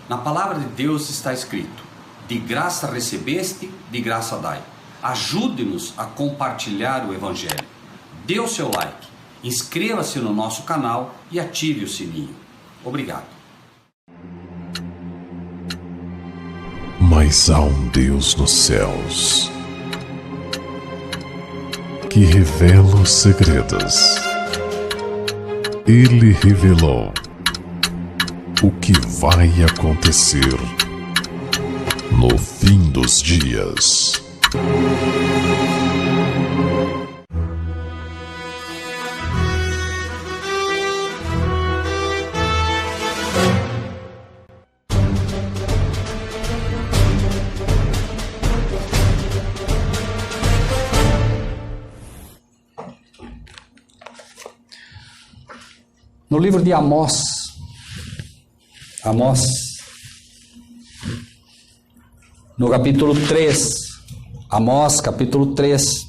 Na palavra de Deus está escrito: de graça recebeste, de graça dai. Ajude-nos a compartilhar o Evangelho. Dê o seu like, inscreva-se no nosso canal e ative o sininho. Obrigado. Mas há um Deus nos céus que revela os segredos. Ele revelou o que vai acontecer no fim dos dias. No livro de Amós, no capítulo 3, Amós, capítulo 3,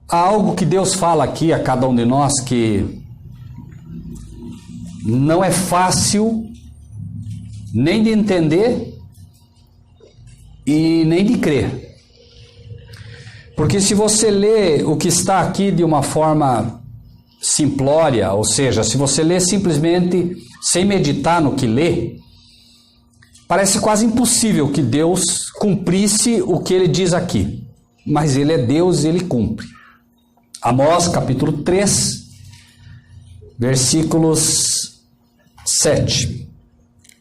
há algo que Deus fala aqui a cada um de nós que não é fácil nem de entender e nem de crer. Porque se você lê o que está aqui de uma forma simplória, ou seja, se você lê simplesmente sem meditar no que lê, parece quase impossível que Deus cumprisse o que ele diz aqui. Mas ele é Deus e ele cumpre. Amós capítulo 3, versículos 7.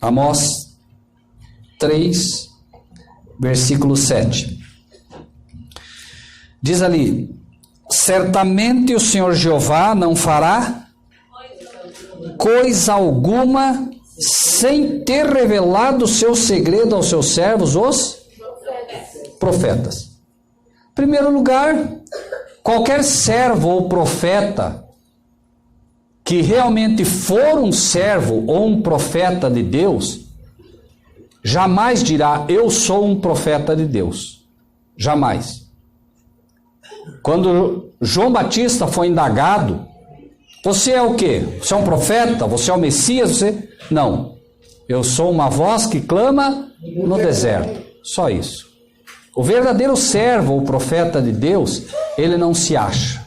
Amós 3, versículo 7. Diz ali: certamente o Senhor Jeová não fará coisa alguma sem ter revelado o seu segredo aos seus servos, os profetas. Em primeiro lugar, qualquer servo ou profeta que realmente for um servo ou um profeta de Deus, jamais dirá: eu sou um profeta de Deus. Jamais. Quando João Batista foi indagado: você é o quê? Você é um profeta? Você é o Messias? Você... Não. Eu sou uma voz que clama no deserto. Só isso. O verdadeiro servo ou profeta de Deus, ele não se acha.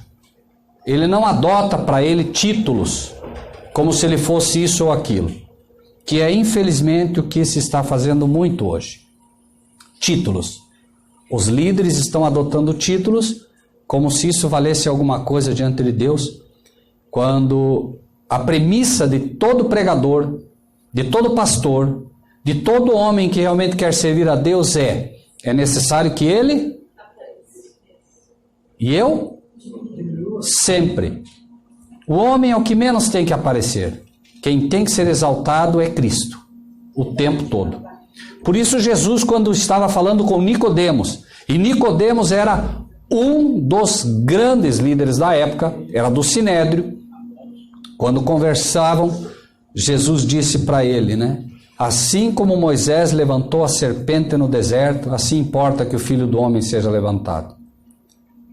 Ele não adota para ele títulos, como se ele fosse isso ou aquilo. Que é infelizmente o que se está fazendo muito hoje. Títulos. Os líderes estão adotando títulos como se isso valesse alguma coisa diante de Deus, quando a premissa de todo pregador, de todo pastor, de todo homem que realmente quer servir a Deus é necessário que ele e eu sempre. O homem é o que menos tem que aparecer. Quem tem que ser exaltado é Cristo, o tempo todo. Por isso Jesus, quando estava falando com Nicodemos, e Nicodemos era um dos grandes líderes da época, era do Sinédrio. Quando conversavam, Jesus disse para ele, assim como Moisés levantou a serpente no deserto, assim importa que o Filho do Homem seja levantado.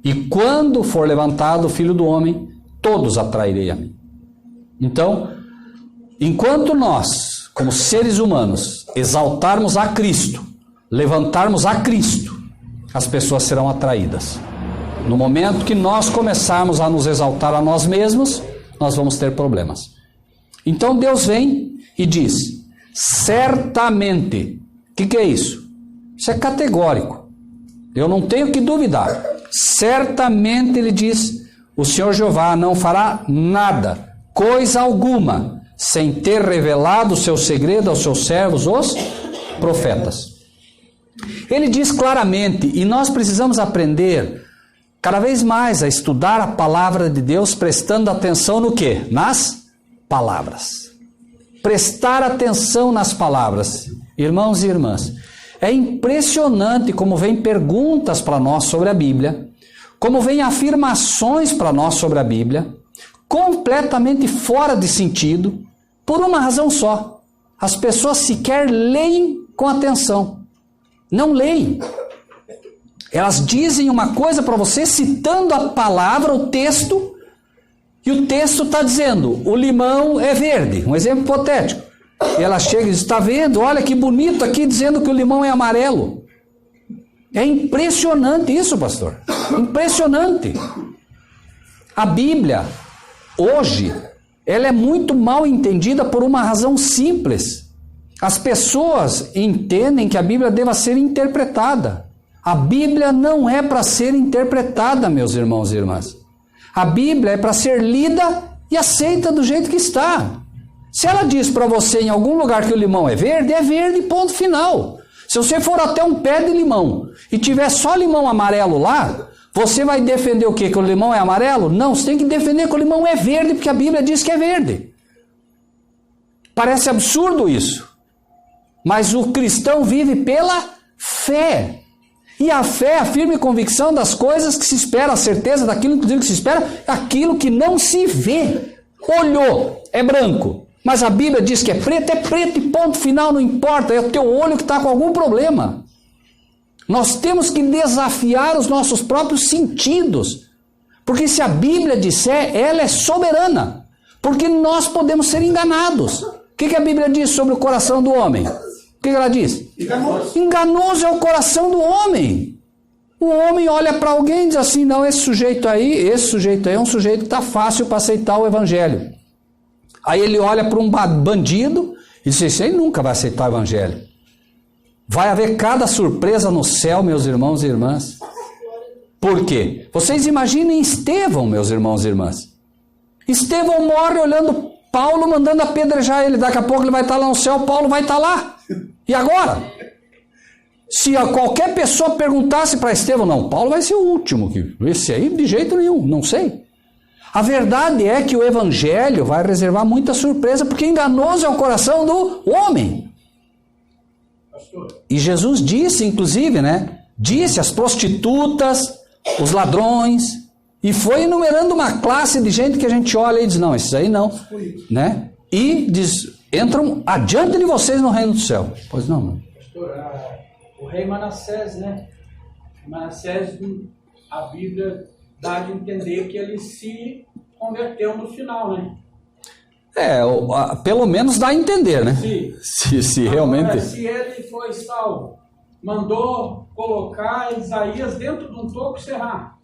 E quando for levantado o Filho do Homem, todos atrairei a mim. Então, enquanto nós, como seres humanos, exaltarmos a Cristo, levantarmos a Cristo, as pessoas serão atraídas. No momento que nós começarmos a nos exaltar a nós mesmos, nós vamos ter problemas. Então Deus vem e diz: certamente. O que é isso? Isso é categórico. Eu não tenho que duvidar. Certamente ele diz: o Senhor Jeová não fará nada, coisa alguma, sem ter revelado o seu segredo aos seus servos, os profetas. Ele diz claramente, e nós precisamos aprender cada vez mais a estudar a palavra de Deus, prestando atenção no quê? Nas palavras. Prestar atenção nas palavras. Irmãos e irmãs, é impressionante como vem perguntas para nós sobre a Bíblia, como vem afirmações para nós sobre a Bíblia, completamente fora de sentido, por uma razão só: as pessoas sequer leem com atenção. Não leem. Elas dizem uma coisa para você, citando a palavra, o texto, E o texto está dizendo, o limão é verde, um exemplo hipotético. E ela chega e diz, está vendo? Olha que bonito aqui dizendo que o limão é amarelo. É impressionante isso, pastor. Impressionante. A Bíblia, hoje, ela é muito mal entendida por uma razão simples. As pessoas entendem que a Bíblia deva ser interpretada. A Bíblia não é para ser interpretada, meus irmãos e irmãs. A Bíblia é para ser lida e aceita do jeito que está. Se ela diz para você em algum lugar que o limão é verde, ponto final. Se você for até um pé de limão e tiver só limão amarelo lá, você vai defender o quê? Que o limão é amarelo? Não, você tem que defender que o limão é verde, porque a Bíblia diz que é verde. Parece absurdo isso. Mas o cristão vive pela fé. E a fé é a firme convicção das coisas que se espera, a certeza daquilo, inclusive, que se espera, aquilo que não se vê. Olhou, é branco. Mas a Bíblia diz que é preto e ponto final, não importa. É o teu olho que está com algum problema. Nós temos que desafiar os nossos próprios sentidos. Porque se a Bíblia disser, ela é soberana. Porque nós podemos ser enganados. O que a Bíblia diz sobre o coração do homem? O que ela diz? Enganoso é o coração do homem. O homem olha para alguém e diz assim, não, esse sujeito aí é um sujeito que está fácil para aceitar o evangelho. Aí ele olha para um bandido e diz, esse aí nunca vai aceitar o evangelho. Vai haver cada surpresa no céu, meus irmãos e irmãs. Por quê? Vocês imaginem Estevão, meus irmãos e irmãs. Estevão morre olhando Paulo, mandando apedrejar ele. Daqui a pouco ele vai estar lá no céu, Paulo vai estar lá. E agora? Se qualquer pessoa perguntasse para Estevão, não, Paulo vai ser o último. Esse aí de jeito nenhum, não sei. A verdade é que o evangelho vai reservar muita surpresa, porque enganoso é o coração do homem. E Jesus disse, inclusive, disse as prostitutas, os ladrões, e foi enumerando uma classe de gente que a gente olha e diz, não, esses aí não, E diz, entram adiante de vocês no reino do céu. Pois não, mano. Pastor, o rei Manassés, Manassés, a Bíblia dá a entender que ele se converteu no final, Pelo menos dá a entender, Se realmente... Agora, se ele foi salvo, mandou colocar Isaías dentro de um toco serrar.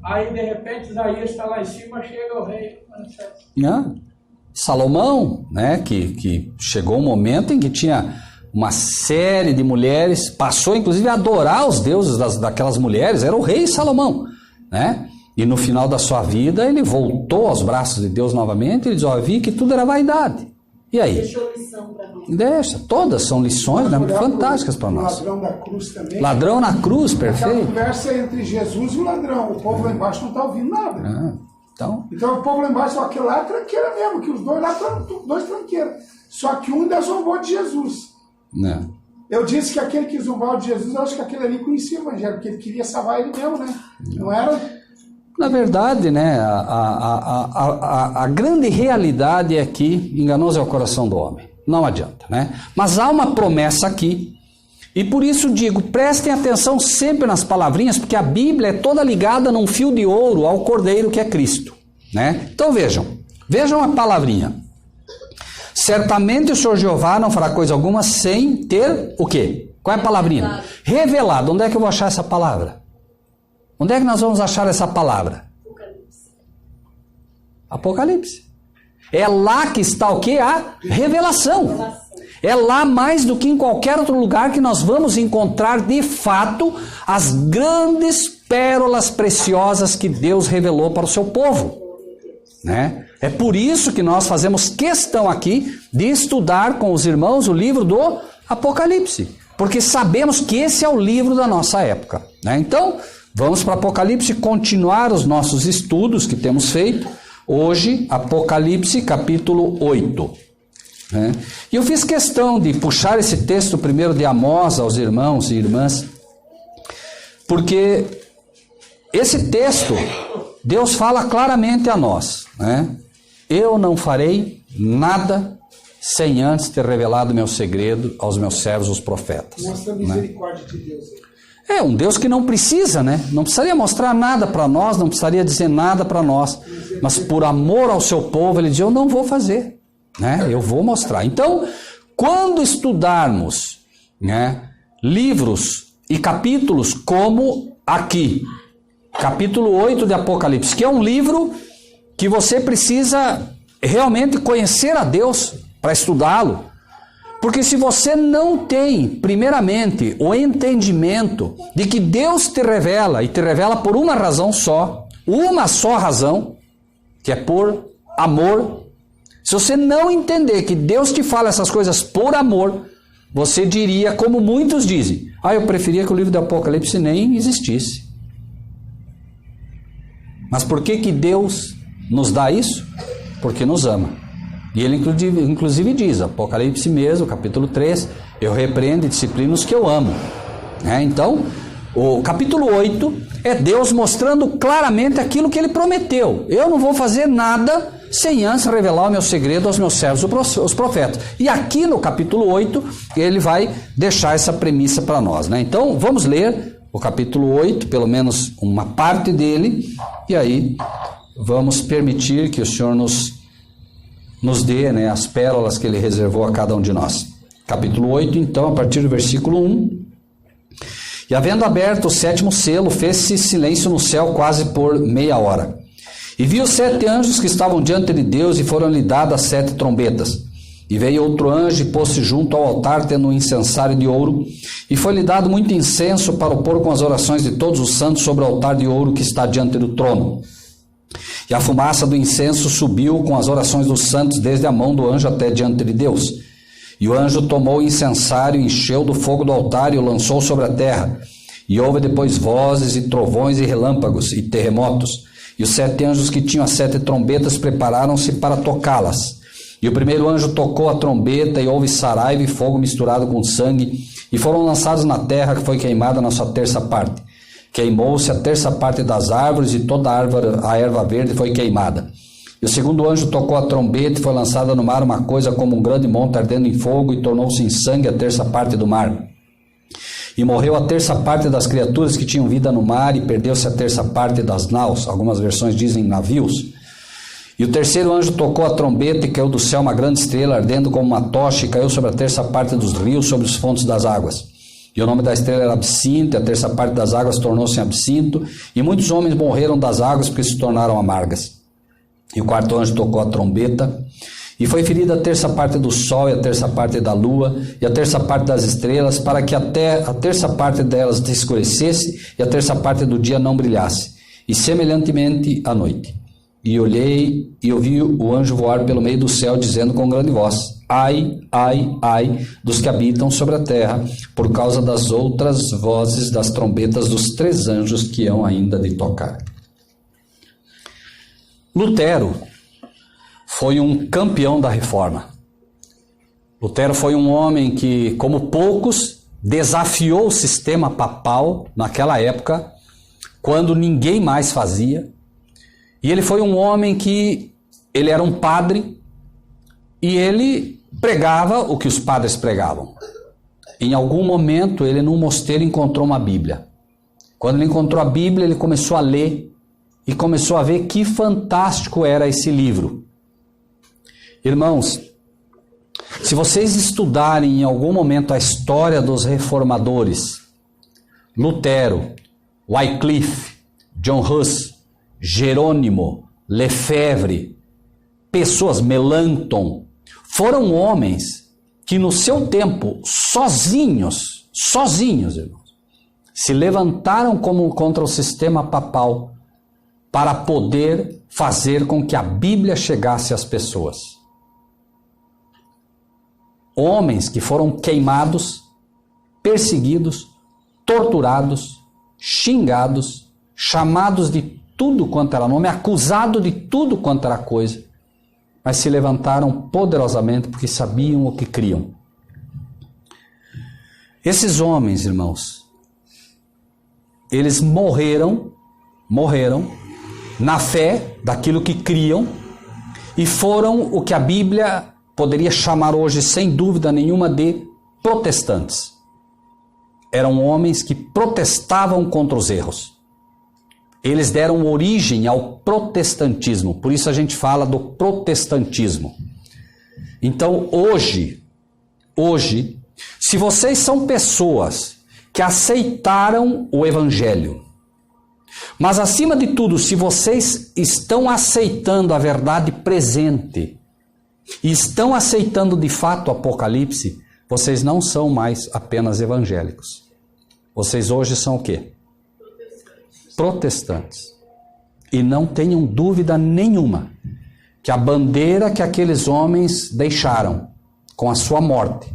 Aí, de repente, Isaías está lá em cima, chega o rei Manassés. Salomão, que chegou um momento em que tinha uma série de mulheres, passou inclusive a adorar os deuses daquelas mulheres, era o rei Salomão, E no final da sua vida ele voltou aos braços de Deus novamente e ele diz, vi que tudo era vaidade. E aí? Deixou lição para nós. Deixa, todas são lições fantásticas para nós. Ladrão da cruz também. Ladrão na cruz, perfeito. Aquela conversa entre Jesus e o ladrão, o povo lá embaixo não está ouvindo nada. Então o povo lá embaixo, aquele lá é tranqueira mesmo, que os dois lá estão dois tranqueiros. Só que um ainda zombou de Jesus. Eu disse que aquele que zombou de Jesus, eu acho que aquele ali conhecia o evangelho, porque ele queria salvar ele mesmo, Não era... Na verdade, a grande realidade é que enganoso é o coração do homem. Não adianta, Mas há uma promessa aqui. E por isso digo, prestem atenção sempre nas palavrinhas, porque a Bíblia é toda ligada num fio de ouro ao Cordeiro que é Cristo, Então vejam a palavrinha. Certamente o Senhor Jeová não fará coisa alguma sem ter o quê? Qual é a palavrinha? Revelado. Onde é que eu vou achar essa palavra? Onde é que nós vamos achar essa palavra? Apocalipse. É lá que está o quê? A revelação. É lá mais do que em qualquer outro lugar que nós vamos encontrar de fato as grandes pérolas preciosas que Deus revelou para o seu povo. É por isso que nós fazemos questão aqui de estudar com os irmãos o livro do Apocalipse. Porque sabemos que esse é o livro da nossa época. Então... vamos para Apocalipse continuar os nossos estudos que temos feito. Hoje, Apocalipse capítulo 8. E eu fiz questão de puxar esse texto primeiro de Amós aos irmãos e irmãs, porque esse texto, Deus fala claramente a nós. Eu não farei nada sem antes ter revelado meu segredo aos meus servos, os profetas. Mostra a misericórdia de Deus. É um Deus que não precisa, né? Não precisaria mostrar nada para nós, não precisaria dizer nada para nós. Mas por amor ao seu povo, ele diz, eu não vou fazer, né? Eu vou mostrar. Então, quando estudarmos, né, livros e capítulos como aqui, capítulo 8 de Apocalipse, que é um livro que você precisa realmente conhecer a Deus para estudá-lo. Porque se você não tem, primeiramente, o entendimento de que Deus te revela, e te revela por uma razão só, uma só razão, que é por amor. Se você não entender que Deus te fala essas coisas por amor, você diria, como muitos dizem, eu preferia que o livro do Apocalipse nem existisse. Mas por que Deus nos dá isso? Porque nos ama. E ele inclusive diz, Apocalipse mesmo, capítulo 3, eu repreendo e disciplino os que eu amo. Então, o capítulo 8 é Deus mostrando claramente aquilo que ele prometeu. Eu não vou fazer nada sem antes revelar o meu segredo aos meus servos, os profetas. E aqui no capítulo 8, ele vai deixar essa premissa para nós. Então, vamos ler o capítulo 8, pelo menos uma parte dele, e aí vamos permitir que o Senhor nos dê, as pérolas que ele reservou a cada um de nós. Capítulo 8, então, a partir do versículo 1. E havendo aberto o 7º selo, fez-se silêncio no céu quase por meia hora. E vi os 7 anjos que estavam diante de Deus, e foram-lhe dadas 7 trombetas. E veio outro anjo e pôs-se junto ao altar, tendo um incensário de ouro, e foi-lhe dado muito incenso para o pôr com as orações de todos os santos sobre o altar de ouro que está diante do trono. E a fumaça do incenso subiu com as orações dos santos desde a mão do anjo até diante de Deus. E o anjo tomou o incensário, encheu do fogo do altar e o lançou sobre a terra. E houve depois vozes e trovões e relâmpagos e terremotos. E os 7 anjos que tinham as 7 trombetas prepararam-se para tocá-las. E o primeiro anjo tocou a trombeta, e houve saraiva e fogo misturado com sangue, e foram lançados na terra, que foi queimada na sua terça parte. Queimou-se a terça parte das árvores, e toda a erva verde foi queimada. E o segundo anjo tocou a trombeta, e foi lançada no mar uma coisa como um grande monte ardendo em fogo, e tornou-se em sangue a terça parte do mar. E morreu a terça parte das criaturas que tinham vida no mar, e perdeu-se a terça parte das naus, algumas versões dizem navios. E o terceiro anjo tocou a trombeta, e caiu do céu uma grande estrela, ardendo como uma tocha, e caiu sobre a terça parte dos rios, sobre os fontes das águas. E o nome da estrela era Absinto, e a terça parte das águas tornou-se em absinto, e muitos homens morreram das águas porque se tornaram amargas. E o quarto anjo tocou a trombeta, e foi ferida a terça parte do sol, e a terça parte da lua, e a terça parte das estrelas, para que até a terça parte delas escurecesse, e a terça parte do dia não brilhasse, e semelhantemente à noite. E olhei e ouvi o anjo voar pelo meio do céu, dizendo com grande voz, ai, ai, ai, dos que habitam sobre a terra, por causa das outras vozes das trombetas dos 3 anjos que hão ainda de tocar. Lutero foi um campeão da reforma. Lutero foi um homem que, como poucos, desafiou o sistema papal naquela época, quando ninguém mais fazia. E ele foi um homem que, ele era um padre, e ele pregava o que os padres pregavam. Em algum momento, ele num mosteiro encontrou uma Bíblia. Quando ele encontrou a Bíblia, ele começou a ler, e começou a ver que fantástico era esse livro. Irmãos, se vocês estudarem em algum momento a história dos reformadores, Lutero, Wycliffe, John Huss, Jerônimo, Lefebvre, pessoas, Melanchthon, foram homens que no seu tempo, sozinhos, irmãos, se levantaram contra o sistema papal para poder fazer com que a Bíblia chegasse às pessoas. Homens que foram queimados, perseguidos, torturados, xingados, chamados de tudo quanto era nome, acusado de tudo quanto era coisa, mas se levantaram poderosamente porque sabiam o que criam. Esses homens, irmãos, eles morreram na fé daquilo que criam, e foram o que a Bíblia poderia chamar hoje, sem dúvida nenhuma, de protestantes. eram homens que protestavam contra os erros. Eles deram origem ao protestantismo, por isso a gente fala do protestantismo. Então hoje, se vocês são pessoas que aceitaram o Evangelho, mas acima de tudo, se vocês estão aceitando a verdade presente e estão aceitando de fato o Apocalipse, vocês não são mais apenas evangélicos. Vocês hoje são o quê? Protestantes. E não tenham dúvida nenhuma que a bandeira que aqueles homens deixaram com a sua morte,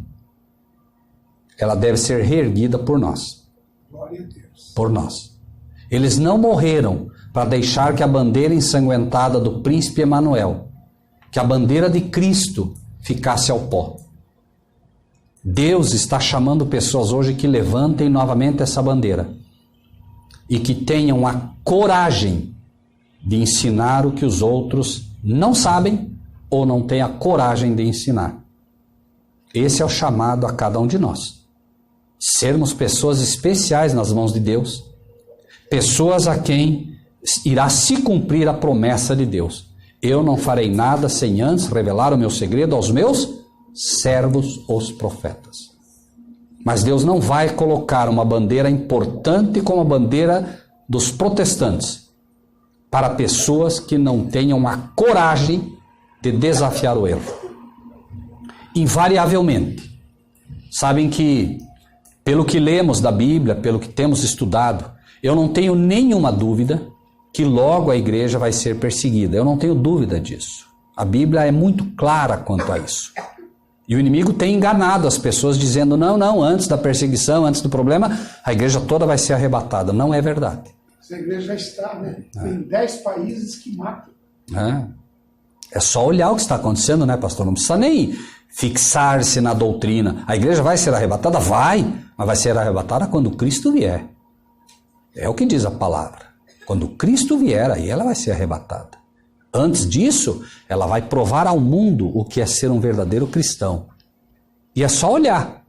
ela deve ser reerguida por nós. Glória a Deus. Por nós. Eles não morreram para deixar que a bandeira ensanguentada do príncipe Emanuel, que a bandeira de Cristo ficasse ao pó. Deus está chamando pessoas hoje que levantem novamente essa bandeira e que tenham a coragem de ensinar o que os outros não sabem ou não têm a coragem de ensinar. Esse é o chamado a cada um de nós. Sermos pessoas especiais nas mãos de Deus, pessoas a quem irá se cumprir a promessa de Deus. Eu não farei nada sem antes revelar o meu segredo aos meus servos, os profetas. Mas Deus não vai colocar uma bandeira importante como a bandeira dos protestantes para pessoas que não tenham a coragem de desafiar o erro. Invariavelmente. Sabem que, pelo que lemos da Bíblia, pelo que temos estudado, eu não tenho nenhuma dúvida que logo a igreja vai ser perseguida. Eu não tenho dúvida disso. A Bíblia é muito clara quanto a isso. E o inimigo tem enganado as pessoas dizendo, não, antes da perseguição, antes do problema, a igreja toda vai ser arrebatada. Não é verdade. Essa igreja já está, né? Tem 10 países que matam. É só olhar o que está acontecendo, né, pastor? Não precisa nem fixar-se na doutrina. A igreja vai ser arrebatada? Vai, mas vai ser arrebatada quando Cristo vier. É o que diz a palavra. Quando Cristo vier, aí ela vai ser arrebatada. Antes disso, ela vai provar ao mundo o que é ser um verdadeiro cristão. E é só olhar.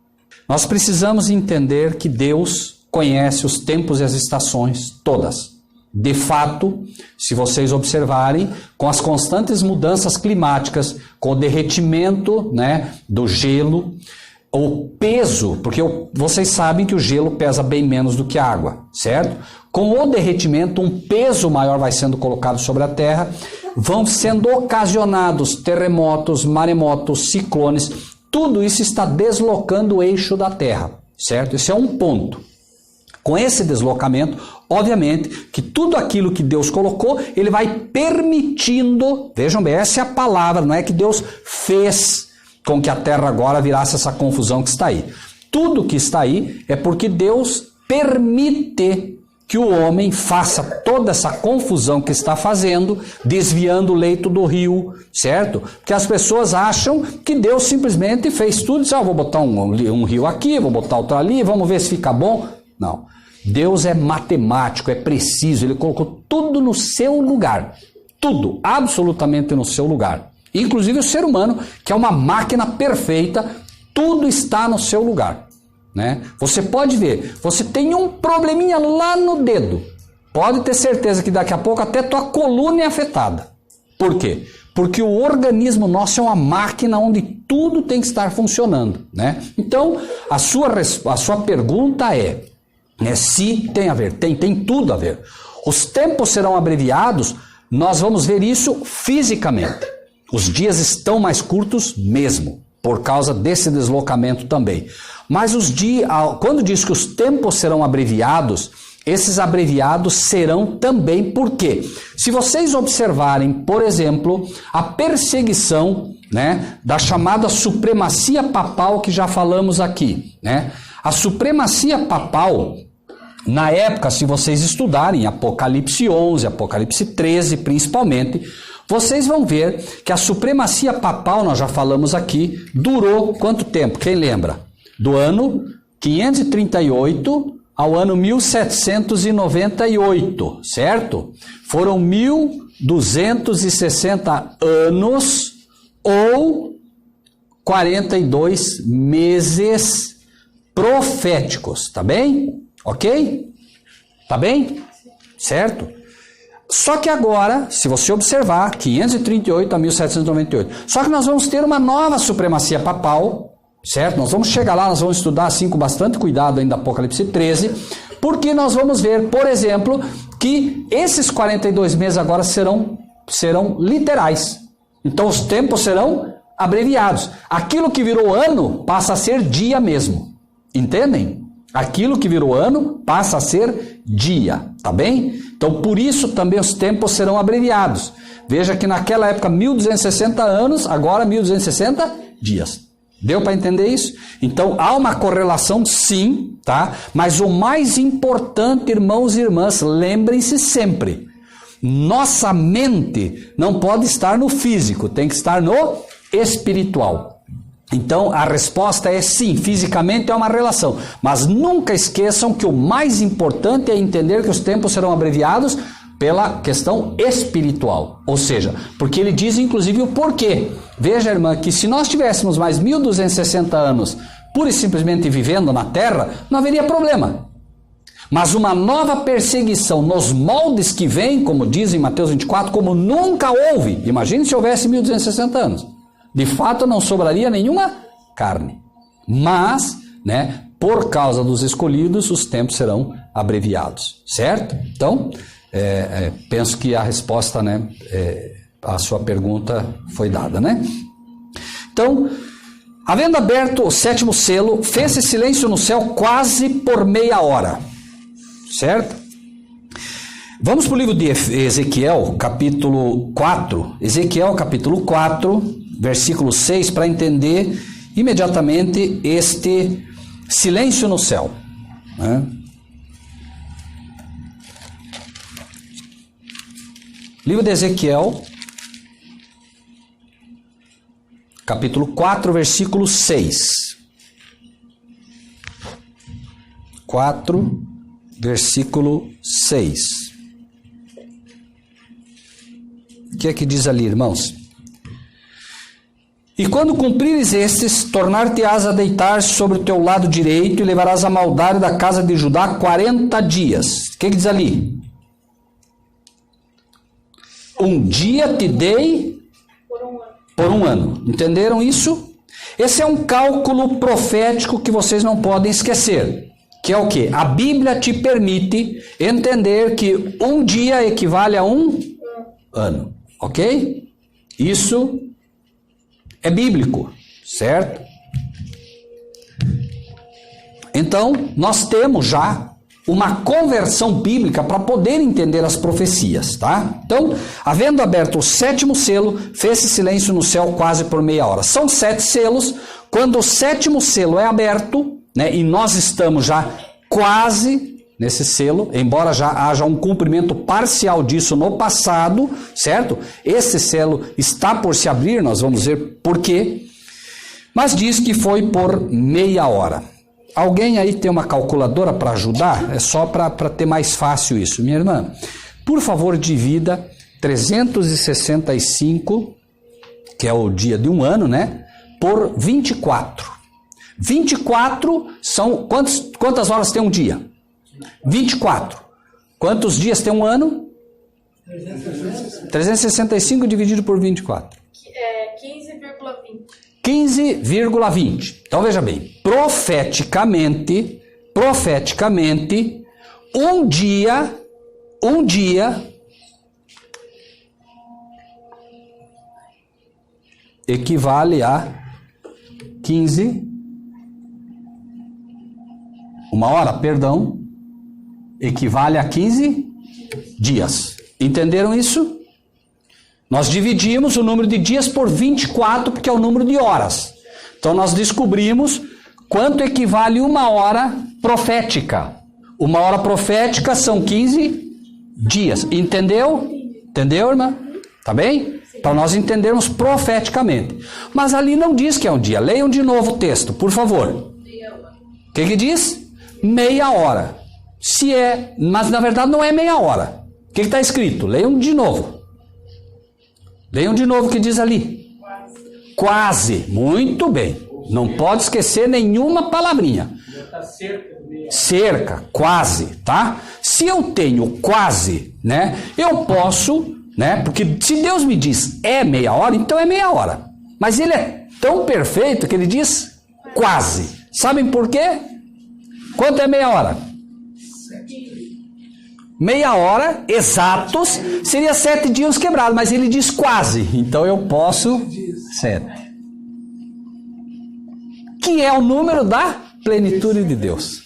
Nós precisamos entender que Deus conhece os tempos e as estações todas. De fato, se vocês observarem, com as constantes mudanças climáticas, com o derretimento, né, do gelo, o peso, porque vocês sabem que o gelo pesa bem menos do que a água, certo? Com o derretimento, um peso maior vai sendo colocado sobre a Terra, vão sendo ocasionados terremotos, maremotos, ciclones, tudo isso está deslocando o eixo da Terra, certo? Esse é um ponto. Com esse deslocamento, obviamente, que tudo aquilo que Deus colocou, ele vai permitindo, vejam bem, essa é a palavra, não é que Deus fez com que a Terra agora virasse essa confusão que está aí. Tudo que está aí é porque Deus permite que o homem faça toda essa confusão que está fazendo, desviando o leito do rio, certo? Porque as pessoas acham que Deus simplesmente fez tudo e disse, vou botar um rio aqui, vou botar outro ali, vamos ver se fica bom. Não. Deus é matemático, é preciso, ele colocou tudo no seu lugar. Tudo, absolutamente no seu lugar. Inclusive o ser humano, que é uma máquina perfeita, tudo está no seu lugar. Né? Você pode ver, você tem um probleminha lá no dedo. Pode ter certeza que daqui a pouco até tua coluna é afetada. Por quê? Porque o organismo nosso é uma máquina onde tudo tem que estar funcionando. Né? Então, a sua pergunta é, se tem a ver, tem tudo a ver. Os tempos serão abreviados, nós vamos ver isso fisicamente. Os dias estão mais curtos mesmo, por causa desse deslocamento também. Mas quando diz que os tempos serão abreviados, esses abreviados serão também por quê? Se vocês observarem, por exemplo, a perseguição, né, da chamada supremacia papal que já falamos aqui, né? A supremacia papal, na época, se vocês estudarem Apocalipse 11, Apocalipse 13 principalmente, vocês vão ver que a supremacia papal, nós já falamos aqui, durou quanto tempo? Quem lembra? Do ano 538 ao ano 1798, certo? Foram 1260 anos ou 42 meses proféticos, tá bem? Ok? Tá bem? Certo? Só que agora, se você observar, 538 a 1798, só que nós vamos ter uma nova supremacia papal, certo? Nós vamos chegar lá, nós vamos estudar assim com bastante cuidado ainda Apocalipse 13, porque nós vamos ver, por exemplo, que esses 42 meses agora serão literais. Então os tempos serão abreviados. Aquilo que virou ano passa a ser dia mesmo. Entendem? Aquilo que virou ano passa a ser dia, tá bem? Então por isso também os tempos serão abreviados. Veja que naquela época 1260 anos, agora 1260 dias. Deu para entender isso? Então há uma correlação sim, tá? Mas o mais importante, irmãos e irmãs, lembrem-se sempre, nossa mente não pode estar no físico, tem que estar no espiritual. Então a resposta é sim, fisicamente é uma relação, mas nunca esqueçam que o mais importante é entender que os tempos serão abreviados pela questão espiritual, ou seja, porque ele diz inclusive o porquê. Veja, irmã, que se nós tivéssemos mais 1260 anos pura e simplesmente vivendo na terra, não haveria problema. Mas uma nova perseguição nos moldes que vem, como diz em Mateus 24, como nunca houve. Imagine se houvesse 1260 anos. De fato não sobraria nenhuma carne. Mas, né, por causa dos escolhidos, os tempos serão abreviados. Certo? Então, penso que a resposta, né, a sua pergunta foi dada, né? Então, havendo aberto o 7º selo, fez-se silêncio no céu quase por meia hora. Certo? Vamos para o livro de Ezequiel, capítulo 4. Ezequiel, capítulo 4, versículo 6, para entender imediatamente este silêncio no céu. Né? Livro de Ezequiel, capítulo 4, versículo 6. 4, versículo 6. O que é que diz ali, irmãos? E quando cumprires estes, tornar-te-ás a deitar sobre o teu lado direito e levarás a maldade da casa de Judá 40 dias. O que diz ali? Um dia te dei por um ano. Entenderam isso? Esse é um cálculo profético que vocês não podem esquecer. Que é o quê? A Bíblia te permite entender que um dia equivale a um ano. Ok? Isso é bíblico, certo? Então, nós temos já uma conversão bíblica para poder entender as profecias, tá? Então, havendo aberto o 7º selo, fez-se silêncio no céu quase por meia hora. São 7 selos. Quando o 7º selo é aberto, né, e nós estamos já quase nesse selo, embora já haja um cumprimento parcial disso no passado, certo? Esse selo está por se abrir, nós vamos ver por quê, mas diz que foi por meia hora. Alguém aí tem uma calculadora para ajudar? É só para ter mais fácil isso. Minha irmã, por favor, divida 365, que é o dia de um ano, né, por 24. 24 são... Quantas horas tem um dia? 24. Quantos dias tem um ano? 365 dividido por 24. 15,20. 15,20. Então veja bem, profeticamente, um dia equivale a 15, uma hora, perdão, equivale a 15 dias. Entenderam isso? Nós dividimos o número de dias por 24, porque é o número de horas. Então nós descobrimos quanto equivale uma hora profética. Uma hora profética são 15 dias. Entendeu? Entendeu, irmã? Tá bem? Para nós entendermos profeticamente. Mas ali não diz que é um dia. Leiam de novo o texto, por favor. O que diz? Meia hora. Se é, mas na verdade não é meia hora. O que está escrito? Leiam de novo. Leiam de novo o que diz ali. Quase. Muito bem. Não pode esquecer nenhuma palavrinha. Cerca, quase, tá? Se eu tenho quase, né? Eu posso, né? Porque se Deus me diz é meia hora, então é meia hora. Mas ele é tão perfeito que ele diz quase. Sabem por quê? Quanto é meia hora? Meia hora, exatos, seria 7 dias quebrados, mas ele diz quase. Então eu posso 7. Que é o número da plenitude de Deus.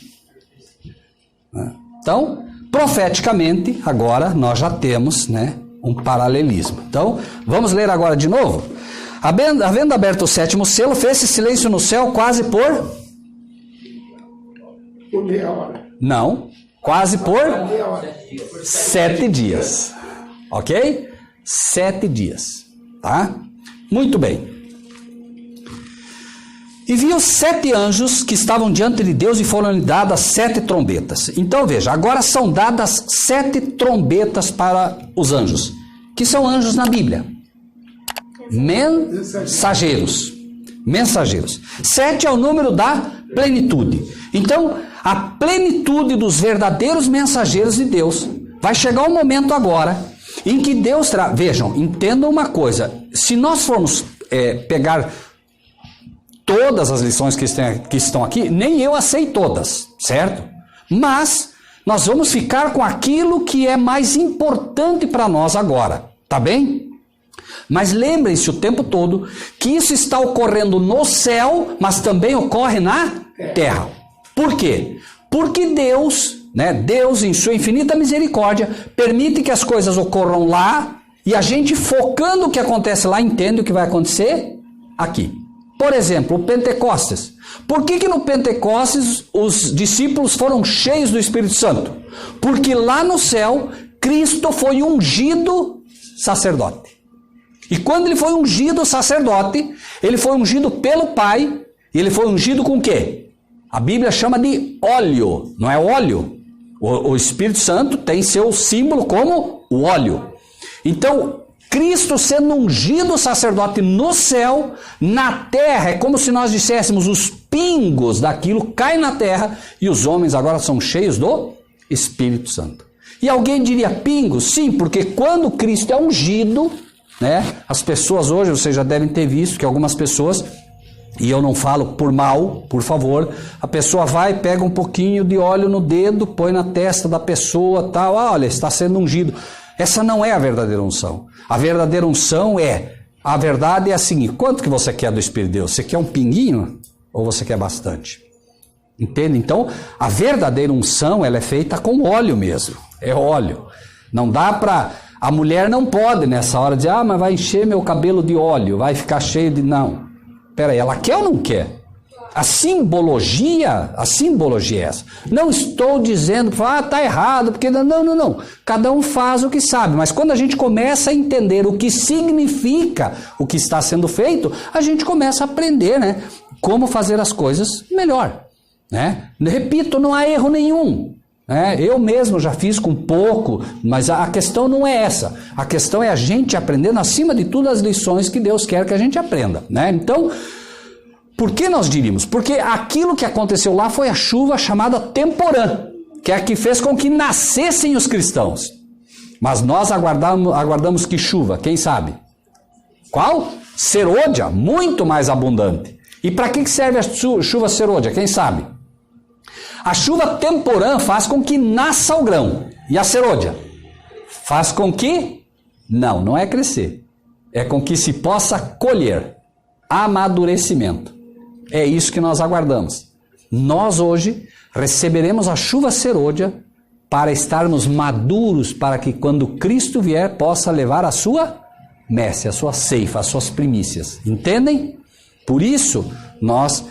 Então, profeticamente, agora nós já temos, né, um paralelismo. Então, vamos ler agora de novo. Havendo aberto o 7º selo, fez-se silêncio no céu quase por meia hora. Não, quase por 7 dias. Ok? 7 dias. Tá? Muito bem. E viu 7 anjos que estavam diante de Deus e foram-lhe dadas 7 trombetas. Então veja, agora são dadas 7 trombetas para os anjos. Que são anjos na Bíblia? Mensageiros. 7 é o número da plenitude. Então, a plenitude dos verdadeiros mensageiros de Deus vai chegar um momento agora em que Deus Vejam, entendam uma coisa. Se nós formos pegar todas as lições que estão aqui, nem eu sei todas, certo? Mas nós vamos ficar com aquilo que é mais importante para nós agora, tá bem? Mas lembrem-se o tempo todo que isso está ocorrendo no céu, mas também ocorre na terra. Por quê? Porque Deus, né, Deus em sua infinita misericórdia, permite que as coisas ocorram lá e a gente focando o que acontece lá entende o que vai acontecer aqui. Por exemplo, o Pentecostes. Por que no Pentecostes os discípulos foram cheios do Espírito Santo? Porque lá no céu, Cristo foi ungido sacerdote. E quando ele foi ungido sacerdote, ele foi ungido pelo Pai, e ele foi ungido com o quê? A Bíblia chama de óleo, não é óleo. O Espírito Santo tem seu símbolo como o óleo. Então, Cristo sendo ungido sacerdote no céu, na terra, é como se nós disséssemos os pingos daquilo caem na terra e os homens agora são cheios do Espírito Santo. E alguém diria pingos? Sim, porque quando Cristo é ungido, né, as pessoas hoje, vocês já devem ter visto que algumas pessoas, e eu não falo por mal, por favor, a pessoa vai, pega um pouquinho de óleo no dedo, põe na testa da pessoa, tal, olha, está sendo ungido. Essa não é a verdadeira unção. A verdadeira unção a verdade é assim, quanto que você quer do Espírito de Deus? Você quer um pinguinho ou você quer bastante? Entende? Então, a verdadeira unção, ela é feita com óleo mesmo, é óleo. Não dá para, a mulher não pode nessa hora dizer, mas vai encher meu cabelo de óleo, vai ficar cheio de, não. Peraí, ela quer ou não quer? A simbologia é essa. Não estou dizendo, tá errado, porque não. Cada um faz o que sabe, mas quando a gente começa a entender o que significa o que está sendo feito, a gente começa a aprender, né, como fazer as coisas melhor, né? Repito, não há erro nenhum. Eu mesmo já fiz com pouco, mas a questão não é essa. A questão é a gente aprendendo, acima de tudo, as lições que Deus quer que a gente aprenda, né? Então, por que nós diríamos? Porque aquilo que aconteceu lá foi a chuva chamada temporã, que é a que fez com que nascessem os cristãos. Mas nós aguardamos que chuva, quem sabe? Qual? Serôdia, muito mais abundante. E para que serve a chuva serôdia? Quem sabe? A chuva temporã faz com que nasça o grão. E a serôdia? Faz com que? Não é crescer. É com que se possa colher. Amadurecimento. É isso que nós aguardamos. Nós hoje receberemos a chuva serôdia para estarmos maduros, para que quando Cristo vier possa levar a sua messe, a sua ceifa, as suas primícias. Entendem? Por isso nós,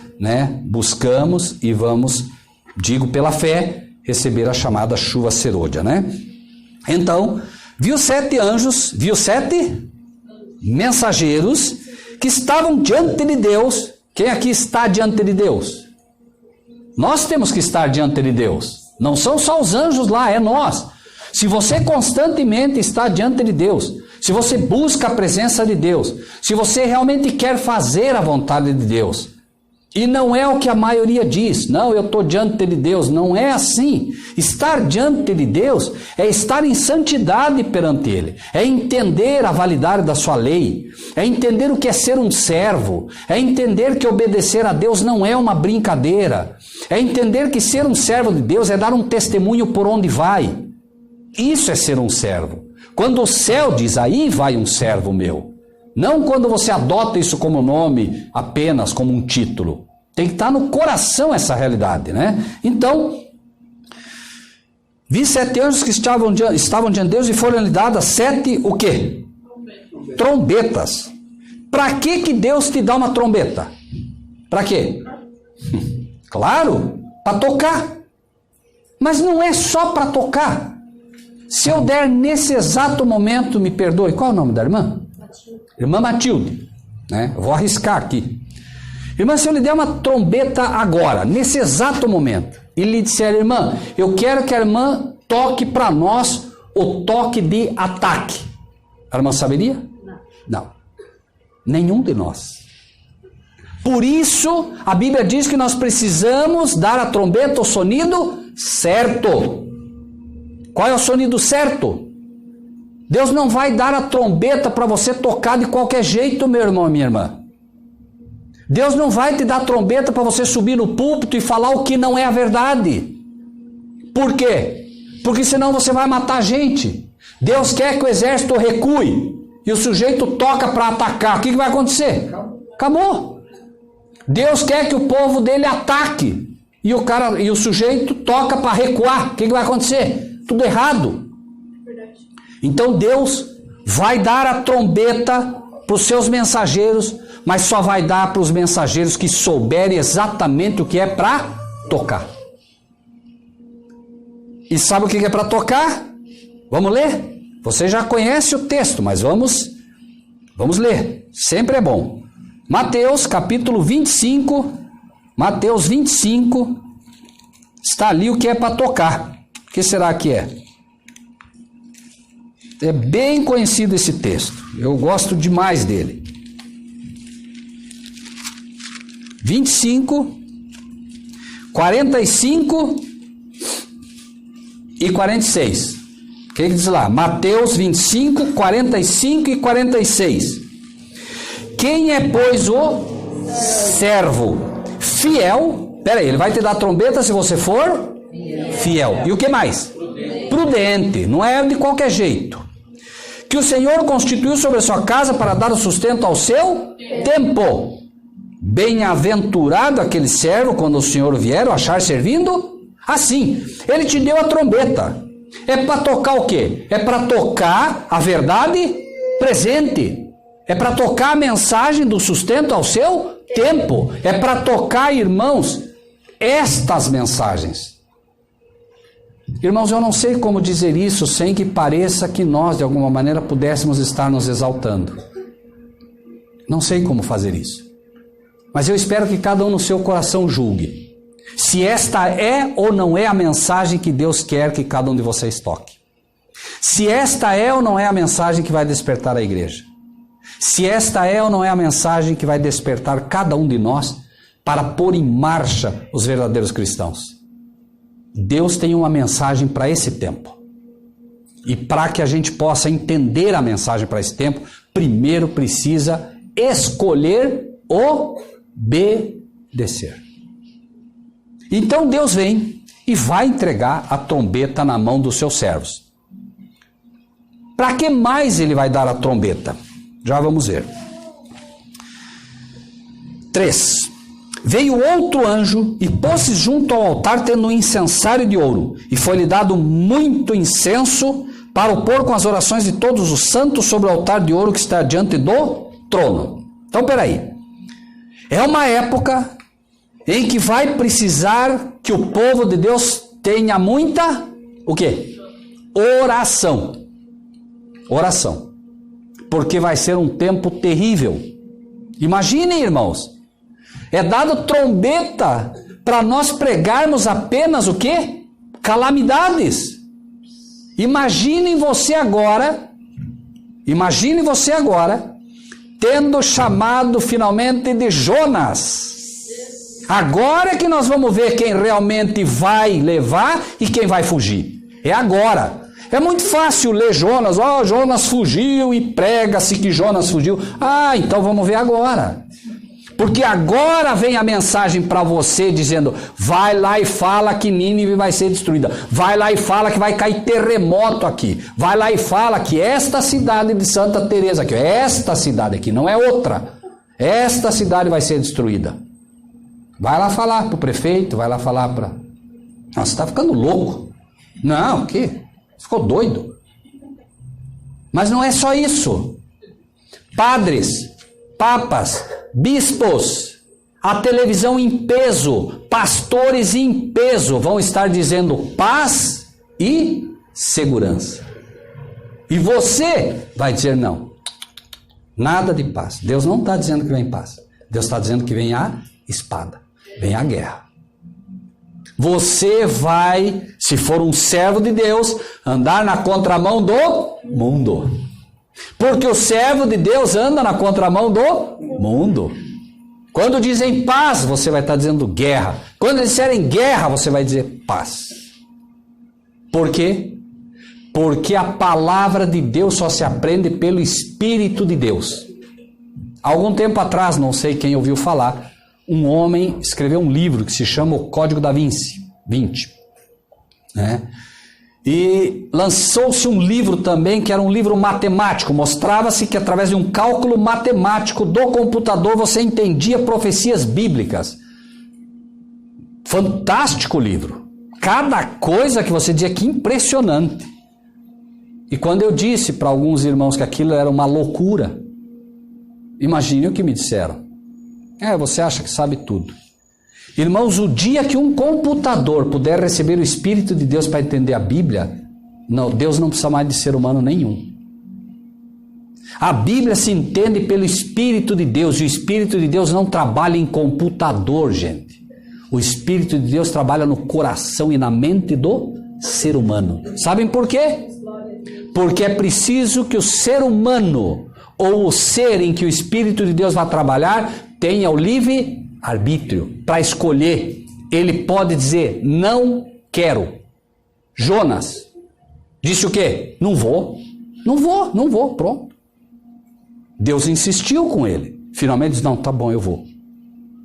buscamos e vamos, digo pela fé, receber a chamada chuva serôdia, né? Então, viu 7 anjos, viu 7 mensageiros que estavam diante de Deus. Quem aqui está diante de Deus? Nós temos que estar diante de Deus. Não são só os anjos lá, é nós. Se você constantemente está diante de Deus, se você busca a presença de Deus, se você realmente quer fazer a vontade de Deus, E não é o que a maioria diz. Não, eu estou diante de Deus. Não é assim. Estar diante de Deus é estar em santidade perante Ele. É entender a validade da sua lei. É entender o que é ser um servo. É entender que obedecer a Deus não é uma brincadeira. É entender que ser um servo de Deus é dar um testemunho por onde vai. Isso é ser um servo. Quando o céu diz, aí vai um servo meu. Não quando você adota isso como nome, apenas como um título. Tem que estar no coração essa realidade, né? Então, vi 7 anjos que estavam diante de Deus e foram-lhe dadas 7, o quê? Trombetas. Para que Deus te dá uma trombeta? Para quê? Claro, para tocar. Mas não é só para tocar. Se eu der nesse exato momento, me perdoe, qual é o nome da irmã? Irmã Matilde, né? Eu vou arriscar aqui. Irmã, se eu lhe der uma trombeta agora, nesse exato momento, e lhe disser, irmã, eu quero que a irmã toque para nós o toque de ataque. A irmã saberia? Não. Nenhum de nós. Por isso, a Bíblia diz que nós precisamos dar a trombeta, o sonido certo. Qual é o sonido certo? Deus não vai dar a trombeta para você tocar de qualquer jeito, meu irmão e minha irmã. Deus não vai te dar trombeta para você subir no púlpito e falar o que não é a verdade. Por quê? Porque senão você vai matar gente. Deus quer que o exército recue e o sujeito toca para atacar. O que vai acontecer? Acabou. Deus quer que o povo dele ataque e o sujeito toca para recuar. O que vai acontecer? Tudo errado. Então Deus vai dar a trombeta para os seus mensageiros, mas só vai dar para os mensageiros que souberem exatamente o que é para tocar. E sabe o que é para tocar? Vamos ler? Você já conhece o texto, mas vamos ler. Sempre é bom. Mateus capítulo 25. Mateus 25. Está ali o que é para tocar. O que será que é? É bem conhecido esse texto. Eu gosto demais dele. 25, 45 e 46. O que diz lá? Mateus 25, 45 e 46. Quem é, pois, o servo fiel? Peraí, ele vai te dar trombeta se você for fiel. E o que mais? Prudente. Não é de qualquer jeito. Que o Senhor constituiu sobre a sua casa para dar o sustento ao seu tempo. Bem-aventurado aquele servo quando o Senhor vier o achar servindo assim. Ele te deu a trombeta. É para tocar o quê? É para tocar a verdade presente. É para tocar a mensagem do sustento ao seu tempo. É para tocar, irmãos, estas mensagens. Irmãos, eu não sei como dizer isso sem que pareça que nós, de alguma maneira, pudéssemos estar nos exaltando. Não sei como fazer isso. Mas eu espero que cada um no seu coração julgue se esta é ou não é a mensagem que Deus quer que cada um de vocês toque. Se esta é ou não é a mensagem que vai despertar a igreja. Se esta é ou não é a mensagem que vai despertar cada um de nós para pôr em marcha os verdadeiros cristãos. Deus tem uma mensagem para esse tempo. E para que a gente possa entender a mensagem para esse tempo, primeiro precisa escolher obedecer. Então Deus vem e vai entregar a trombeta na mão dos seus servos. Para que mais ele vai dar a trombeta? Já vamos ver. 3. Veio outro anjo e pôs-se junto ao altar tendo um incensário de ouro, e foi-lhe dado muito incenso para o pôr com as orações de todos os santos sobre o altar de ouro que está diante do trono. Então, peraí. É uma época em que vai precisar que o povo de Deus tenha muita, o quê? Oração. Oração. Porque vai ser um tempo terrível. Imaginem, irmãos. É dado trombeta para nós pregarmos apenas o quê? Calamidades. Imagine você agora, tendo chamado finalmente de Jonas. Agora é que nós vamos ver quem realmente vai levar e quem vai fugir. É agora. É muito fácil ler Jonas. Jonas fugiu e prega-se que Jonas fugiu. Então vamos ver agora. Porque agora vem a mensagem para você dizendo: vai lá e fala que Nínive vai ser destruída. Vai lá e fala que vai cair terremoto aqui. Vai lá e fala que esta cidade de Santa Teresa aqui, esta cidade aqui, não é outra. Esta cidade vai ser destruída. Vai lá falar para o prefeito, vai lá falar para... Nossa, você está ficando louco. Não, o quê? Ficou doido. Mas não é só isso. Padres, papas, bispos, a televisão em peso, pastores em peso vão estar dizendo paz e segurança. E você vai dizer não. Nada de paz. Deus não está dizendo que vem paz. Deus está dizendo que vem a espada, vem a guerra. Você vai, se for um servo de Deus, andar na contramão do mundo. Porque o servo de Deus anda na contramão do mundo. Quando dizem paz, você vai estar dizendo guerra. Quando disserem guerra, você vai dizer paz. Por quê? Porque a palavra de Deus só se aprende pelo Espírito de Deus. Algum tempo atrás, não sei quem ouviu falar, um homem escreveu um livro que se chama O Código da Vinci, 20. E lançou-se um livro também que era um livro matemático. Mostrava-se que através de um cálculo matemático do computador você entendia profecias bíblicas. Fantástico livro. Cada coisa que você dizia, que impressionante. E quando eu disse para alguns irmãos que aquilo era uma loucura, imagine o que me disseram. Você acha que sabe tudo. Irmãos, o dia que um computador puder receber o Espírito de Deus para entender a Bíblia, não, Deus não precisa mais de ser humano nenhum. A Bíblia se entende pelo Espírito de Deus, e o Espírito de Deus não trabalha em computador, gente. O Espírito de Deus trabalha no coração e na mente do ser humano. Sabem por quê? Porque é preciso que o ser humano, ou o ser em que o Espírito de Deus vai trabalhar, tenha o livre arbítrio para escolher. Ele pode dizer, não quero. Jonas disse o quê? Não vou, pronto. Deus insistiu com ele. Finalmente disse, não, tá bom, eu vou.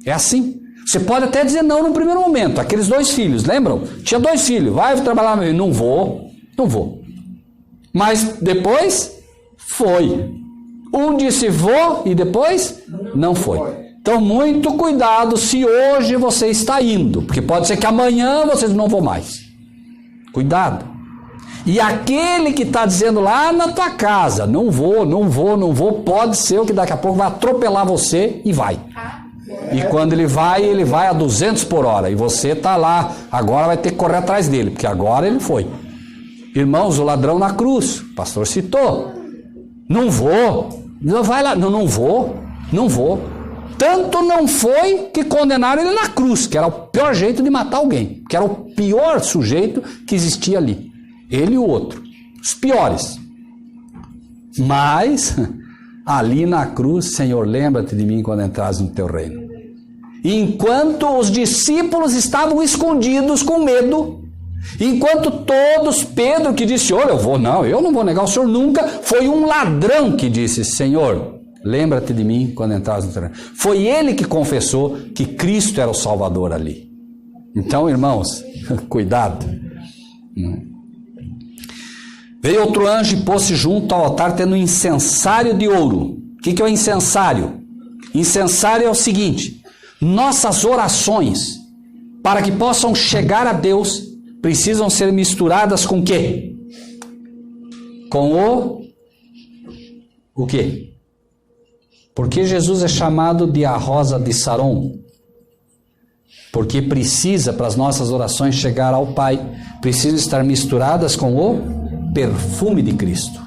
É assim. Você pode até dizer não no primeiro momento. Aqueles 2 filhos, lembram? Tinha 2 filhos, vai trabalhar, não vou. Mas depois foi. Um disse vou e depois não foi. Então, muito cuidado se hoje você está indo, porque pode ser que amanhã vocês não vão mais. Cuidado. E aquele que está dizendo lá na tua casa, não vou, pode ser o que daqui a pouco vai atropelar você e vai. E quando ele vai a 200 por hora, e você está lá, agora vai ter que correr atrás dele, porque agora ele foi. Irmãos, o ladrão na cruz, o pastor citou, não vou, não vai lá, não vou. Tanto não foi que condenaram ele na cruz, que era o pior jeito de matar alguém, que era o pior sujeito que existia ali. Ele e o outro, os piores. Mas, ali na cruz, Senhor, lembra-te de mim quando entras no teu reino. E enquanto os discípulos estavam escondidos com medo, enquanto todos, Pedro que disse, olha, eu não vou negar o Senhor nunca, foi um ladrão que disse, Senhor, lembra-te de mim quando entras no teu reino. Foi ele que confessou que Cristo era o Salvador ali. Então, irmãos, cuidado. Veio outro anjo e pôs-se junto ao altar tendo um incensário de ouro. O que é o incensário? Incensário é o seguinte, nossas orações, para que possam chegar a Deus, precisam ser misturadas com o quê? Com o quê? Porque Jesus é chamado de a rosa de Saron? Porque precisa, para as nossas orações chegar ao Pai, precisa estar misturadas com o perfume de Cristo.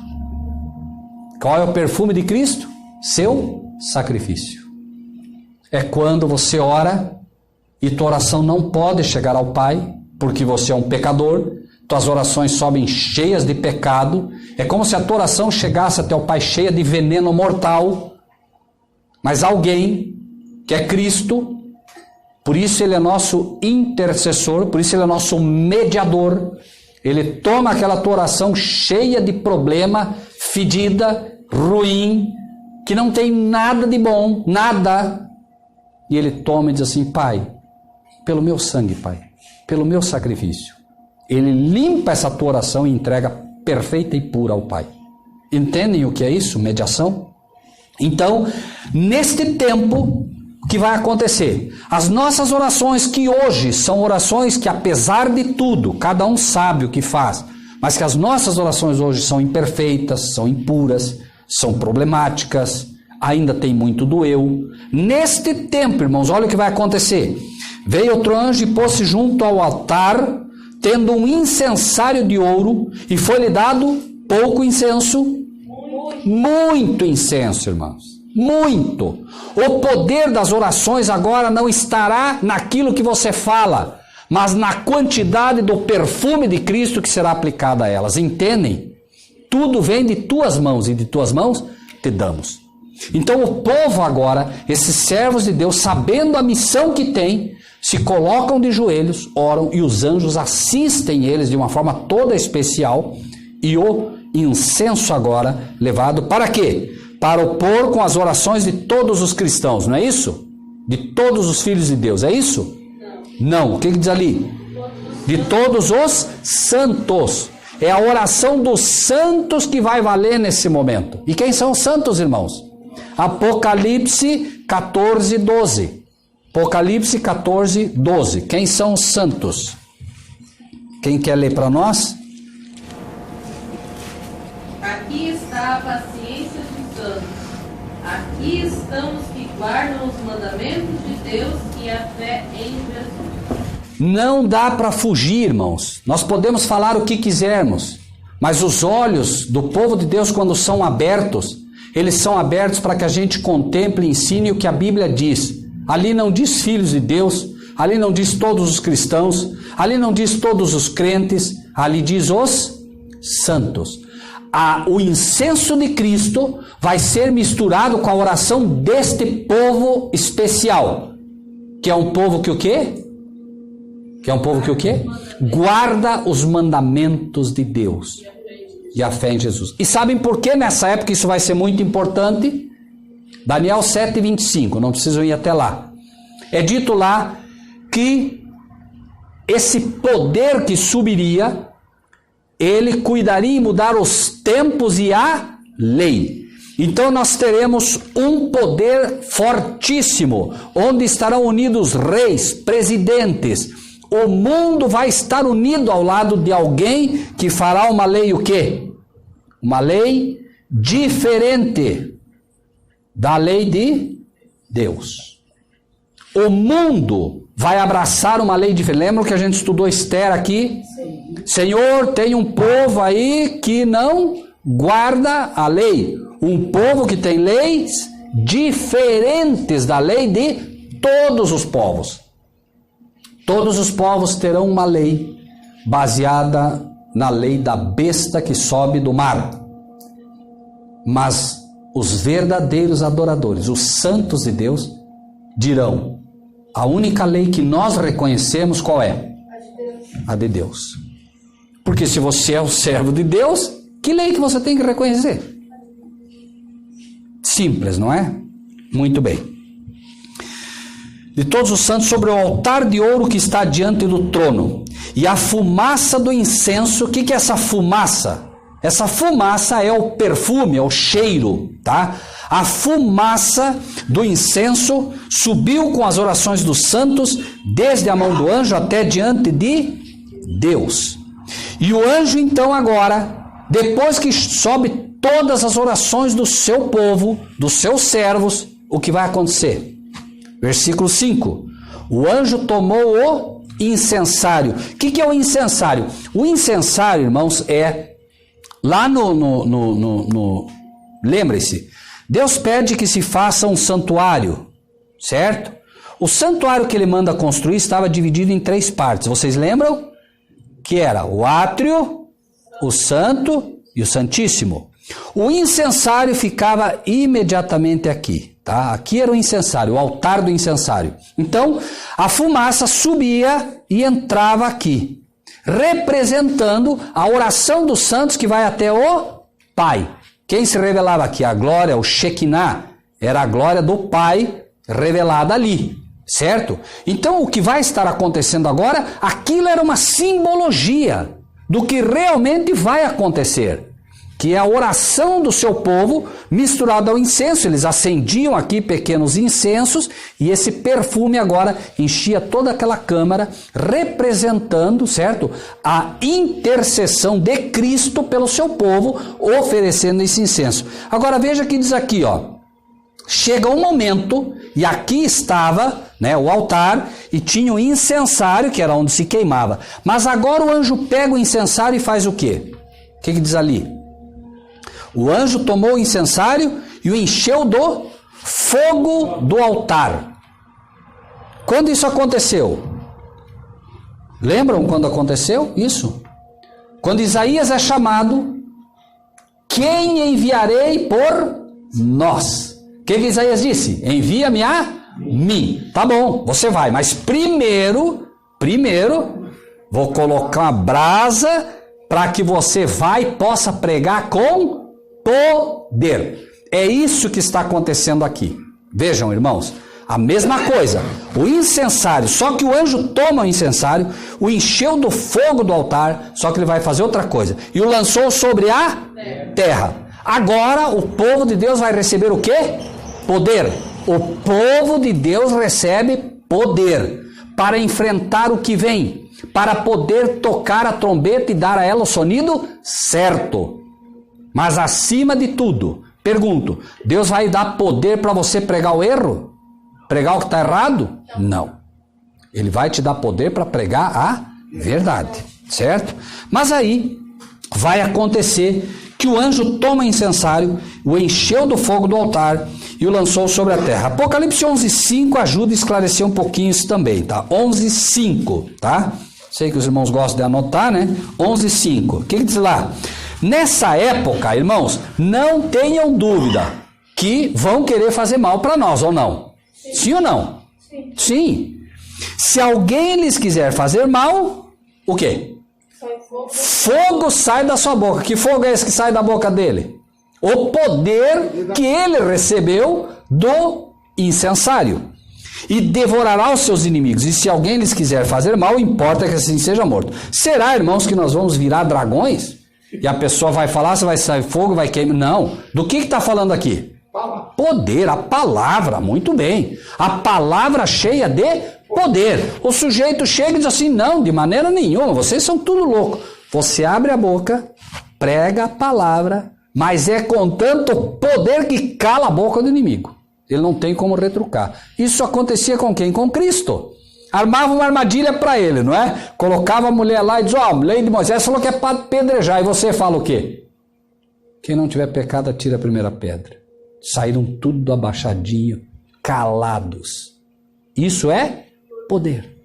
Qual é o perfume de Cristo? Seu sacrifício. É quando você ora e tua oração não pode chegar ao Pai, porque você é um pecador, tuas orações sobem cheias de pecado, é como se a tua oração chegasse até o Pai cheia de veneno mortal, mas alguém, que é Cristo, Por isso ele é nosso intercessor, por isso ele é nosso mediador. Ele toma aquela tua oração cheia de problema, fedida, ruim, que não tem nada de bom, nada. E ele toma e diz assim: Pai, pelo meu sangue, Pai, pelo meu sacrifício. Ele limpa essa tua oração e entrega perfeita e pura ao Pai. Entendem o que é isso? Mediação? Então, neste tempo, o que vai acontecer? As nossas orações, que hoje são orações que, apesar de tudo, cada um sabe o que faz, mas que as nossas orações hoje são imperfeitas, são impuras, são problemáticas, ainda tem muito do eu. Neste tempo, irmãos, olha o que vai acontecer. Veio outro anjo e pôs-se junto ao altar, tendo um incensário de ouro, e foi-lhe dado pouco incenso, muito incenso, irmãos, muito. O poder das orações agora não estará naquilo que você fala, mas na quantidade do perfume de Cristo que será aplicado a elas. Entendem? Tudo vem de tuas mãos, e de tuas mãos te damos. Então o povo agora, esses servos de Deus, sabendo a missão que tem, se colocam de joelhos, oram, e os anjos assistem eles de uma forma toda especial, e o incenso agora levado para quê? Para opor com as orações de todos os cristãos, não é isso? De todos os filhos de Deus, é isso? Não. O que diz ali? De todos os santos. É a oração dos santos que vai valer nesse momento. E quem são os santos, irmãos? Apocalipse 14, 12. Apocalipse 14, 12. Quem são os santos? Quem quer ler para nós? Aqui está a paciência dos santos. Aqui estão os que guardam os mandamentos de Deus e a fé em Jesus. Não dá para fugir, irmãos. Nós podemos falar o que quisermos, mas os olhos do povo de Deus, quando são abertos, eles são abertos para que a gente contemple e ensine o que a Bíblia diz. Ali não diz filhos de Deus, ali não diz todos os cristãos, ali não diz todos os crentes, ali diz os santos. O incenso de Cristo vai ser misturado com a oração deste povo especial, que é um povo que o quê? Que é um povo que o quê? Guarda os mandamentos de Deus e a fé em Jesus. E sabem por que nessa época isso vai ser muito importante? Daniel 7:25, não precisam ir até lá. É dito lá que esse poder que subiria, ele cuidaria em mudar os tempos e a lei. Então nós teremos um poder fortíssimo, onde estarão unidos reis, presidentes. O mundo vai estar unido ao lado de alguém que fará uma lei o quê? Uma lei diferente da lei de Deus. O mundo vai abraçar uma lei diferente. Lembra que a gente estudou Esther aqui? Sim. Senhor, tem um povo aí que não guarda a lei. Um povo que tem leis diferentes da lei de todos os povos. Todos os povos terão uma lei baseada na lei da besta que sobe do mar. Mas os verdadeiros adoradores, os santos de Deus, dirão: a única lei que nós reconhecemos qual é? A de Deus. Porque se você é o servo de Deus, que lei que você tem que reconhecer? Simples, não é? Muito bem. De todos os santos sobre o altar de ouro que está diante do trono. E a fumaça do incenso, o que é essa fumaça? Essa fumaça é o perfume, é o cheiro, tá? A fumaça do incenso subiu com as orações dos santos, desde a mão do anjo até diante de Deus. E o anjo então agora, depois que sobe todas as orações do seu povo, dos seus servos, o que vai acontecer? Versículo 5. O anjo tomou o incensário. O que é o incensário? O incensário, irmãos, é lá lembre-se, Deus pede que se faça um santuário, certo? O santuário que ele manda construir estava dividido em 3 partes. Vocês lembram? Que era o átrio, o santo e o santíssimo. O incensário ficava imediatamente aqui, tá? Aqui era o incensário, o altar do incensário. Então, a fumaça subia e entrava aqui, representando a oração dos santos que vai até o Pai. Quem se revelava aqui? A glória, o Shekinah, era a glória do Pai revelada ali, certo? Então, o que vai estar acontecendo agora, aquilo era uma simbologia do que realmente vai acontecer, que é a oração do seu povo misturada ao incenso. Eles acendiam aqui pequenos incensos e esse perfume agora enchia toda aquela câmara, representando, certo, a intercessão de Cristo pelo seu povo, oferecendo esse incenso. Agora veja que diz aqui, ó, chega um momento, e aqui estava, né, o altar, e tinha o incensário, que era onde se queimava. Mas agora o anjo pega o incensário e faz o quê? O que diz ali? O anjo tomou o incensário e o encheu do fogo do altar. Quando isso aconteceu? Lembram quando aconteceu isso? Quando Isaías é chamado, quem enviarei por nós? O que Isaías disse? Envia-me a mim. Tá bom, você vai, mas primeiro, vou colocar uma brasa para que você vá e possa pregar com poder. É isso que está acontecendo aqui. Vejam, irmãos, a mesma coisa. O incensário, só que o anjo toma o incensário, o encheu do fogo do altar, só que ele vai fazer outra coisa. E o lançou sobre a terra. Agora o povo de Deus vai receber o quê? Poder. O povo de Deus recebe poder para enfrentar o que vem, para poder tocar a trombeta e dar a ela o sonido certo. Mas acima de tudo, pergunto, Deus vai dar poder para você pregar o erro? Pregar o que está errado? Não. Ele vai te dar poder para pregar a verdade, certo? Mas aí vai acontecer que o anjo toma o incensário, o encheu do fogo do altar e o lançou sobre a terra. Apocalipse 11:5 ajuda a esclarecer um pouquinho isso também, tá? 11:5, tá? Sei que os irmãos gostam de anotar, né? 11:5. O que diz lá? Nessa época, irmãos, não tenham dúvida que vão querer fazer mal para nós, ou não? Sim ou não? Sim. Se alguém lhes quiser fazer mal, o quê? Fogo sai da sua boca. Que fogo é esse que sai da boca dele? O poder que ele recebeu do incensário. E devorará os seus inimigos. E se alguém lhes quiser fazer mal, importa que assim seja morto. Será, irmãos, que nós vamos virar dragões? E a pessoa vai falar, se vai sair fogo, vai queimar. Não. Do que está falando aqui? Poder, a palavra, muito bem. A palavra cheia de poder. O sujeito chega e diz assim, não, de maneira nenhuma, vocês são tudo louco. Você abre a boca, prega a palavra, mas é com tanto poder que cala a boca do inimigo. Ele não tem como retrucar. Isso acontecia com quem? Com Cristo. Armava uma armadilha para ele, não é? Colocava a mulher lá e diz, ó, lei de Moisés falou que é para apedrejar. E você fala o quê? Quem não tiver pecado, atira a primeira pedra. Saíram tudo abaixadinho, calados. Isso é poder.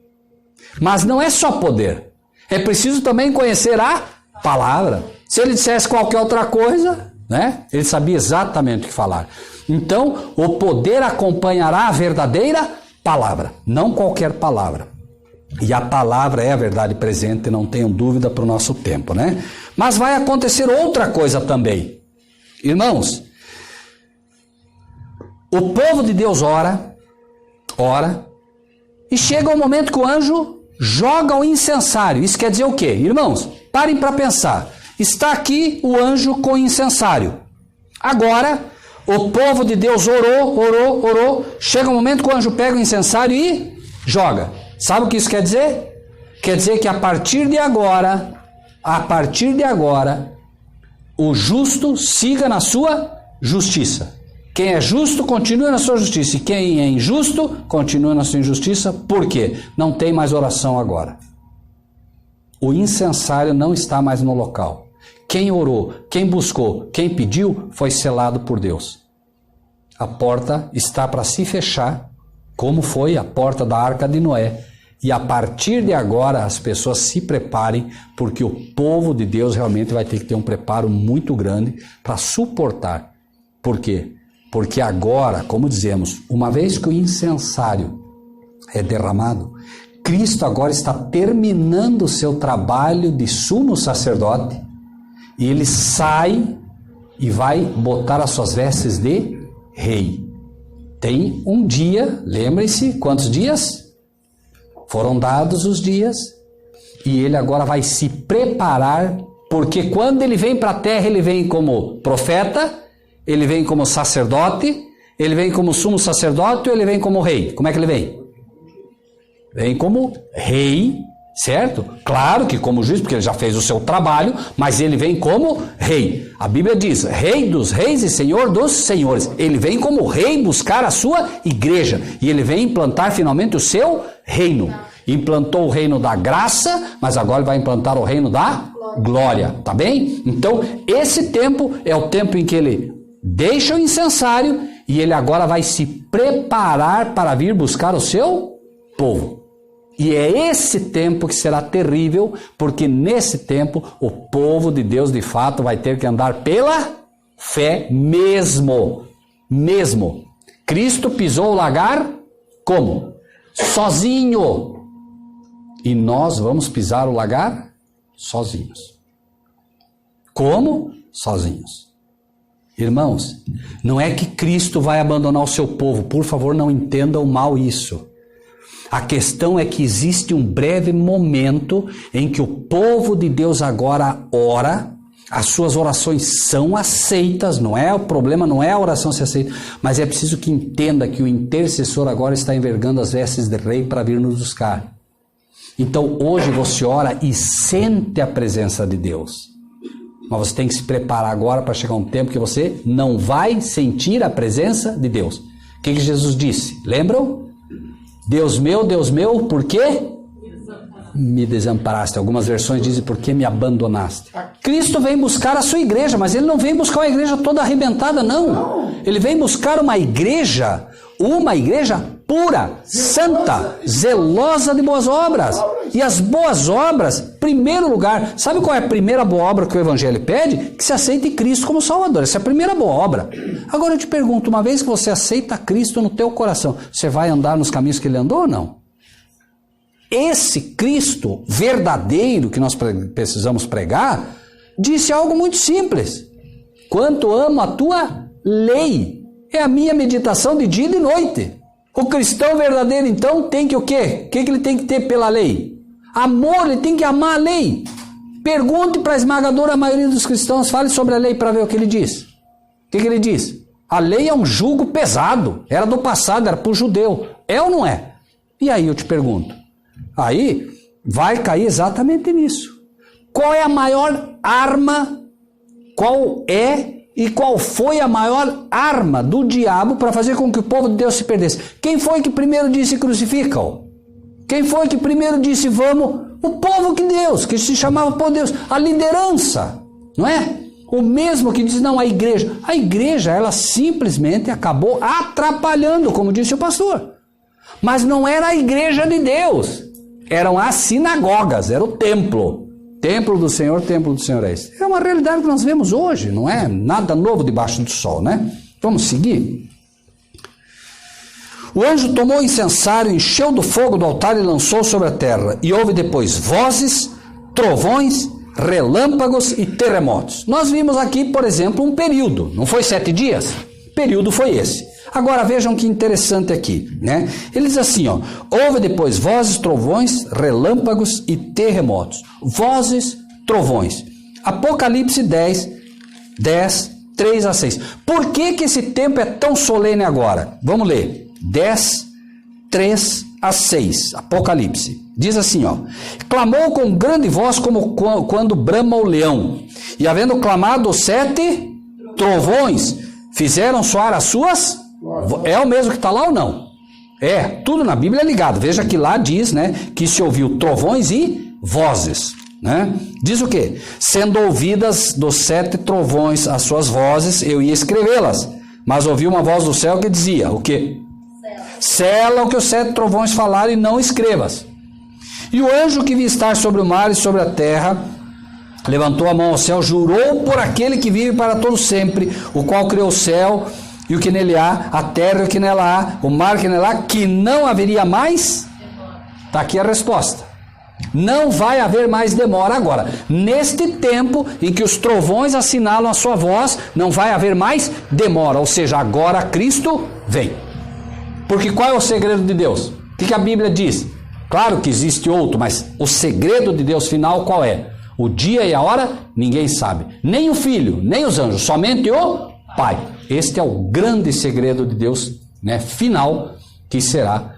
Mas não é só poder. É preciso também conhecer a palavra. Se ele dissesse qualquer outra coisa, né? Ele sabia exatamente o que falar. Então, o poder acompanhará a verdadeira palavra, não qualquer palavra. E a palavra é a verdade presente, não tenham dúvida para o nosso tempo, né? Mas vai acontecer outra coisa também. Irmãos, o povo de Deus ora, e chega um momento que o anjo joga o incensário. Isso quer dizer o quê? Irmãos, parem para pensar. Está aqui o anjo com o incensário. Agora, o povo de Deus orou. Chega um momento que o anjo pega o incensário e joga. Sabe o que isso quer dizer? Quer dizer que a partir de agora, o justo siga na sua justiça. Quem é justo, continua na sua justiça. E quem é injusto, continua na sua injustiça. Por quê? Não tem mais oração agora. O incensário não está mais no local. Quem orou, quem buscou, quem pediu, foi selado por Deus. A porta está para se fechar, como foi a porta da Arca de Noé. E a partir de agora as pessoas se preparem, porque o povo de Deus realmente vai ter que ter um preparo muito grande para suportar. Por quê? Porque agora, como dizemos, uma vez que o incensário é derramado, Cristo agora está terminando o seu trabalho de sumo sacerdote, e ele sai e vai botar as suas vestes de rei. Tem um dia, lembrem-se, quantos dias? Foram dados os dias, e ele agora vai se preparar, porque quando ele vem para a terra, ele vem como profeta, ele vem como sacerdote, ele vem como sumo sacerdote ou ele vem como rei? Como é que ele vem? Vem como rei, certo? Claro que como juiz, porque ele já fez o seu trabalho, mas ele vem como rei. A Bíblia diz, rei dos reis e senhor dos senhores. Ele vem como rei buscar a sua igreja, e ele vem implantar finalmente o seu reino. Implantou o reino da graça, mas agora ele vai implantar o reino da glória, tá bem? Então, esse tempo é o tempo em que ele deixa o incensário e ele agora vai se preparar para vir buscar o seu povo. E é esse tempo que será terrível, porque nesse tempo o povo de Deus de fato vai ter que andar pela fé mesmo. Cristo pisou o lagar como? Sozinho. E nós vamos pisar o lagar sozinhos. Como? Sozinhos. Irmãos, não é que Cristo vai abandonar o seu povo, por favor, não entendam mal isso. A questão é que existe um breve momento em que o povo de Deus agora ora, as suas orações são aceitas, não é? O problema não é a oração ser aceita, mas é preciso que entenda que o intercessor agora está envergando as vestes de rei para vir nos buscar. Então hoje você ora e sente a presença de Deus. Mas você tem que se preparar agora para chegar um tempo que você não vai sentir a presença de Deus. O que Jesus disse? Lembram? Deus meu, por que me desamparaste? Algumas versões dizem, por que me abandonaste? Cristo vem buscar a sua igreja, mas ele não vem buscar uma igreja toda arrebentada, não. Ele vem buscar uma igreja pura, santa, zelosa de boas obras. E as boas obras, primeiro lugar, sabe qual é a primeira boa obra que o Evangelho pede? Que se aceite Cristo como Salvador. Essa é a primeira boa obra. Agora eu te pergunto, uma vez que você aceita Cristo no teu coração, você vai andar nos caminhos que ele andou ou não? Esse Cristo verdadeiro que nós precisamos pregar, disse algo muito simples. Quanto amo a tua lei, é a minha meditação de dia e de noite. O cristão verdadeiro, então, tem que o quê? O que ele tem que ter pela lei? Amor, ele tem que amar a lei. Pergunte para a esmagadora maioria dos cristãos, fale sobre a lei para ver o que ele diz. O que ele diz? A lei é um jugo pesado, era do passado, era para o judeu. É ou não é? E aí eu te pergunto, aí vai cair exatamente nisso. Qual é a maior arma? Qual é e qual foi a maior arma do diabo para fazer com que o povo de Deus se perdesse? Quem foi que primeiro disse crucifica-o? Quem foi que primeiro disse vamos? O povo de Deus, que se chamava povo de Deus, a liderança, não é? O mesmo que diz não, a igreja ela simplesmente acabou atrapalhando, como disse o pastor. Mas não era a igreja de Deus, eram as sinagogas, era o templo. Templo do Senhor é esse. É uma realidade que nós vemos hoje, não é nada novo debaixo do sol, né? Vamos seguir. O anjo tomou o incensário, encheu do fogo do altar e lançou sobre a terra. E houve depois vozes, trovões, relâmpagos e terremotos. Nós vimos aqui, por exemplo, um período. Não foi 7 dias? O período foi esse. Agora vejam que interessante aqui, né? Ele diz assim, ó, houve depois vozes, trovões, relâmpagos e terremotos. Vozes, trovões. Apocalipse 10, 3 a 6. Por que esse tempo é tão solene agora? Vamos ler. 10, 3 a 6. Apocalipse. Diz assim, ó. Clamou com grande voz como quando brama o leão. E havendo clamado os 7 trovões, fizeram soar as suas... É o mesmo que está lá ou não? É, tudo na Bíblia é ligado. Veja que lá diz, né, que se ouviu trovões e vozes, né? Diz o quê? Sendo ouvidas dos 7 trovões as suas vozes, eu ia escrevê-las. Mas ouvi uma voz do céu que dizia, o quê? Sela o que os 7 trovões falaram e não escrevas. E o anjo que via estar sobre o mar e sobre a terra, levantou a mão ao céu, jurou por aquele que vive para todo sempre, o qual criou o céu e o que nele há, a terra e o que nela há, o mar que nela há, que não haveria mais. Está aqui a resposta. Não vai haver mais demora agora. Neste tempo em que os trovões assinalam a sua voz, não vai haver mais demora. Ou seja, agora Cristo vem. Porque qual é o segredo de Deus? O que a Bíblia diz? Claro que existe outro, mas o segredo de Deus final qual é? O dia e a hora, ninguém sabe. Nem o Filho, nem os anjos, somente o Pai. Este é o grande segredo de Deus, né, final, que será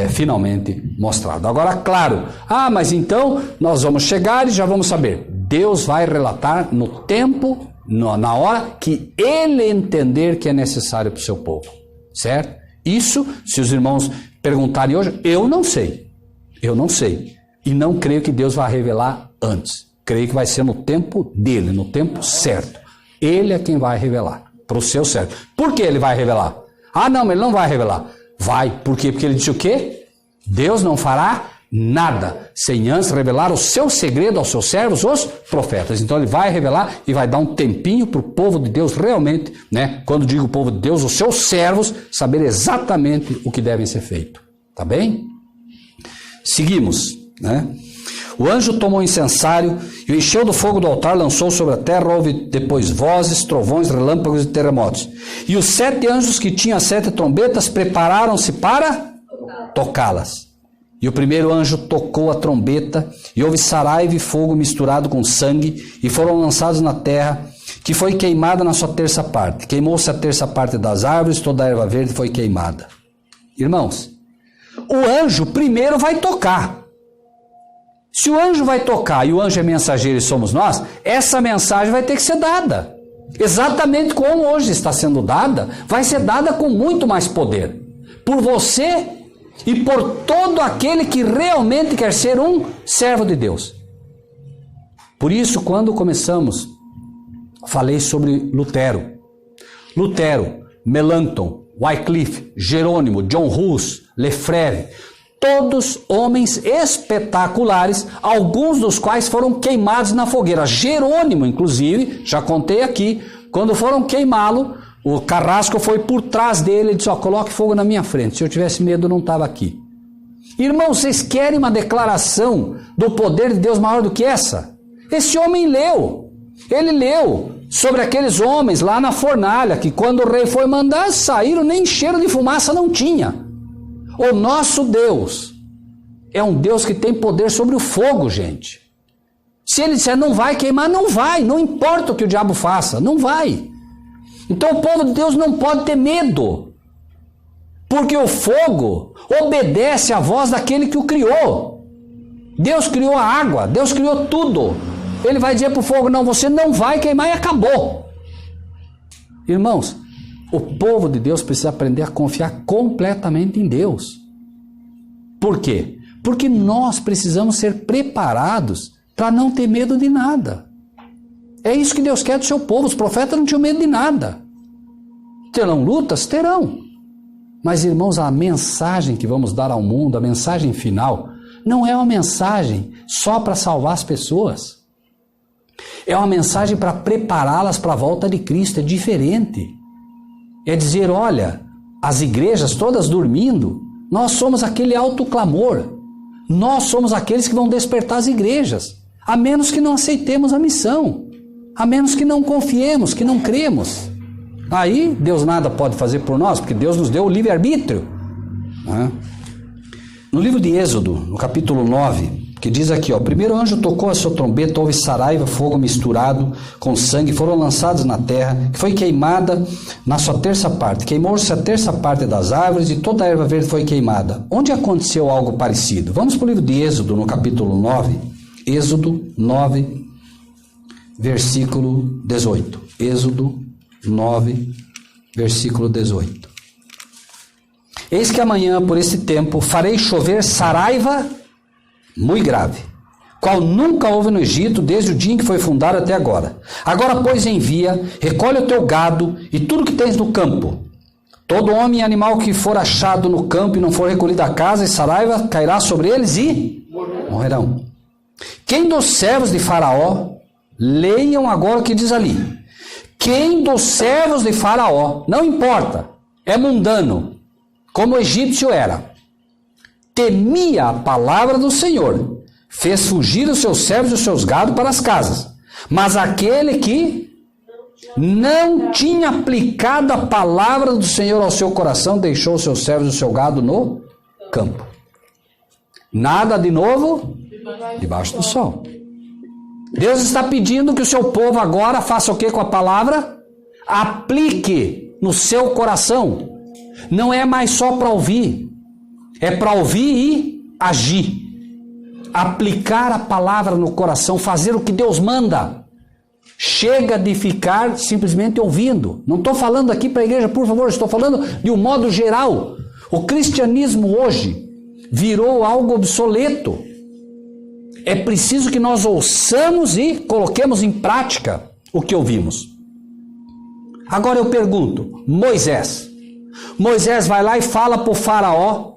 finalmente mostrado. Agora, claro, mas então nós vamos chegar e já vamos saber. Deus vai relatar no tempo, na hora que Ele entender que é necessário para o seu povo. Certo? Isso, se os irmãos perguntarem hoje, eu não sei. Eu não sei. E não creio que Deus vai revelar antes. Creio que vai ser no tempo dele, no tempo certo. Ele é quem vai revelar, para o seu certo. Por que ele vai revelar? Não, mas ele não vai revelar. Vai, por quê? Porque ele disse o quê? Deus não fará nada sem antes revelar o seu segredo aos seus servos, os profetas. Então ele vai revelar e vai dar um tempinho para o povo de Deus realmente, né? Quando digo povo de Deus, os seus servos, saber exatamente o que devem ser feito. Tá bem? Seguimos, né? O anjo tomou o incensário e o encheu do fogo do altar, lançou sobre a terra, houve depois vozes, trovões, relâmpagos e terremotos. E os 7 anjos que tinham as 7 trombetas prepararam-se para tocá-las. E o primeiro anjo tocou a trombeta, e houve saraiva e fogo misturado com sangue, e foram lançados na terra, que foi queimada na sua terça parte. Queimou-se a terça parte das árvores, toda a erva verde foi queimada. Irmãos, o anjo primeiro vai tocar. Se o anjo vai tocar e o anjo é mensageiro e somos nós, essa mensagem vai ter que ser dada. Exatamente como hoje está sendo dada, vai ser dada com muito mais poder. Por você e por todo aquele que realmente quer ser um servo de Deus. Por isso, quando começamos, falei sobre Lutero, Melanchthon, Wycliffe, Jerônimo, John Hus, Lefebvre, todos homens espetaculares, alguns dos quais foram queimados na fogueira. Jerônimo, inclusive, já contei aqui, quando foram queimá-lo, o carrasco foi por trás dele, ele disse, coloque fogo na minha frente, se eu tivesse medo eu não estava aqui. Irmãos, vocês querem uma declaração do poder de Deus maior do que essa? Esse homem ele leu sobre aqueles homens lá na fornalha, que quando o rei foi mandar, saíram, nem cheiro de fumaça não tinha. O nosso Deus é um Deus que tem poder sobre o fogo, gente. Se ele disser não vai queimar, não vai. Não importa o que o diabo faça, não vai. Então o povo de Deus não pode ter medo. Porque o fogo obedece à voz daquele que o criou. Deus criou a água, Deus criou tudo. Ele vai dizer para o fogo, não, você não vai queimar e acabou. Irmãos, o povo de Deus precisa aprender a confiar completamente em Deus. Por quê? Porque nós precisamos ser preparados para não ter medo de nada. É isso que Deus quer do seu povo. Os profetas não tinham medo de nada. Terão lutas? Terão. Mas, irmãos, a mensagem que vamos dar ao mundo, a mensagem final, não é uma mensagem só para salvar as pessoas. É uma mensagem para prepará-las para a volta de Cristo. É diferente. É dizer, olha, as igrejas todas dormindo, nós somos aquele alto clamor. Nós somos aqueles que vão despertar as igrejas. A menos que não aceitemos a missão. A menos que não confiemos, que não cremos. Aí Deus nada pode fazer por nós, porque Deus nos deu o livre-arbítrio. No livro de Êxodo, no capítulo 9, que diz aqui, o primeiro anjo tocou a sua trombeta, houve saraiva, fogo misturado com sangue, foram lançados na terra, que foi queimada na sua terça parte. Queimou-se a terça parte das árvores e toda a erva verde foi queimada. Onde aconteceu algo parecido? Vamos para o livro de Êxodo, no capítulo 9. Êxodo 9, versículo 18. Êxodo 9, versículo 18. Eis que amanhã, por esse tempo, farei chover saraiva muito grave, qual nunca houve no Egito, desde o dia em que foi fundado até agora. Agora, pois, envia, recolhe o teu gado e tudo que tens no campo. Todo homem e animal que for achado no campo e não for recolhido à casa, e saraiva cairá sobre eles e Morrerão. Quem dos servos de Faraó, leiam agora o que diz ali. Quem dos servos de Faraó, não importa, é mundano, como o egípcio era, temia a palavra do Senhor, fez fugir os seus servos e os seus gados para as casas. Mas aquele que não tinha aplicado a palavra do Senhor ao seu coração, deixou os seus servos e o seu gado no campo. Nada de novo debaixo do sol. Deus está pedindo que o seu povo agora faça o que com a palavra? Aplique no seu coração. Não é mais só para ouvir, é para ouvir e agir. Aplicar a palavra no coração, fazer o que Deus manda. Chega de ficar simplesmente ouvindo. Não estou falando aqui para a igreja, por favor, estou falando de um modo geral. O cristianismo hoje virou algo obsoleto. É preciso que nós ouçamos e coloquemos em prática o que ouvimos. Agora eu pergunto, Moisés vai lá e fala para o faraó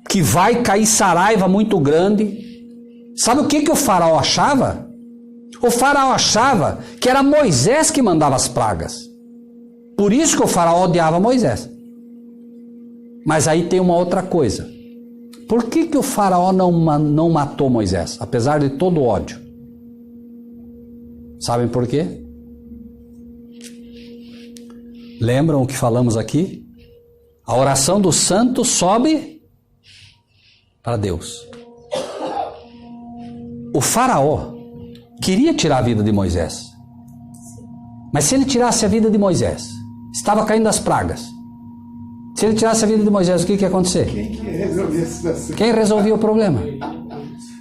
que vai cair saraiva muito grande. Sabe o que o faraó achava? O faraó achava que era Moisés que mandava as pragas. Por isso que o faraó odiava Moisés. Mas aí tem uma outra coisa. Por que o faraó não matou Moisés, apesar de todo o ódio? Sabem por quê? Lembram o que falamos aqui? A oração do santo sobe para Deus. O faraó queria tirar a vida de Moisés. Mas se ele tirasse a vida de Moisés, estava caindo as pragas. Se ele tirasse a vida de Moisés, o que ia acontecer? Quem resolvia o problema?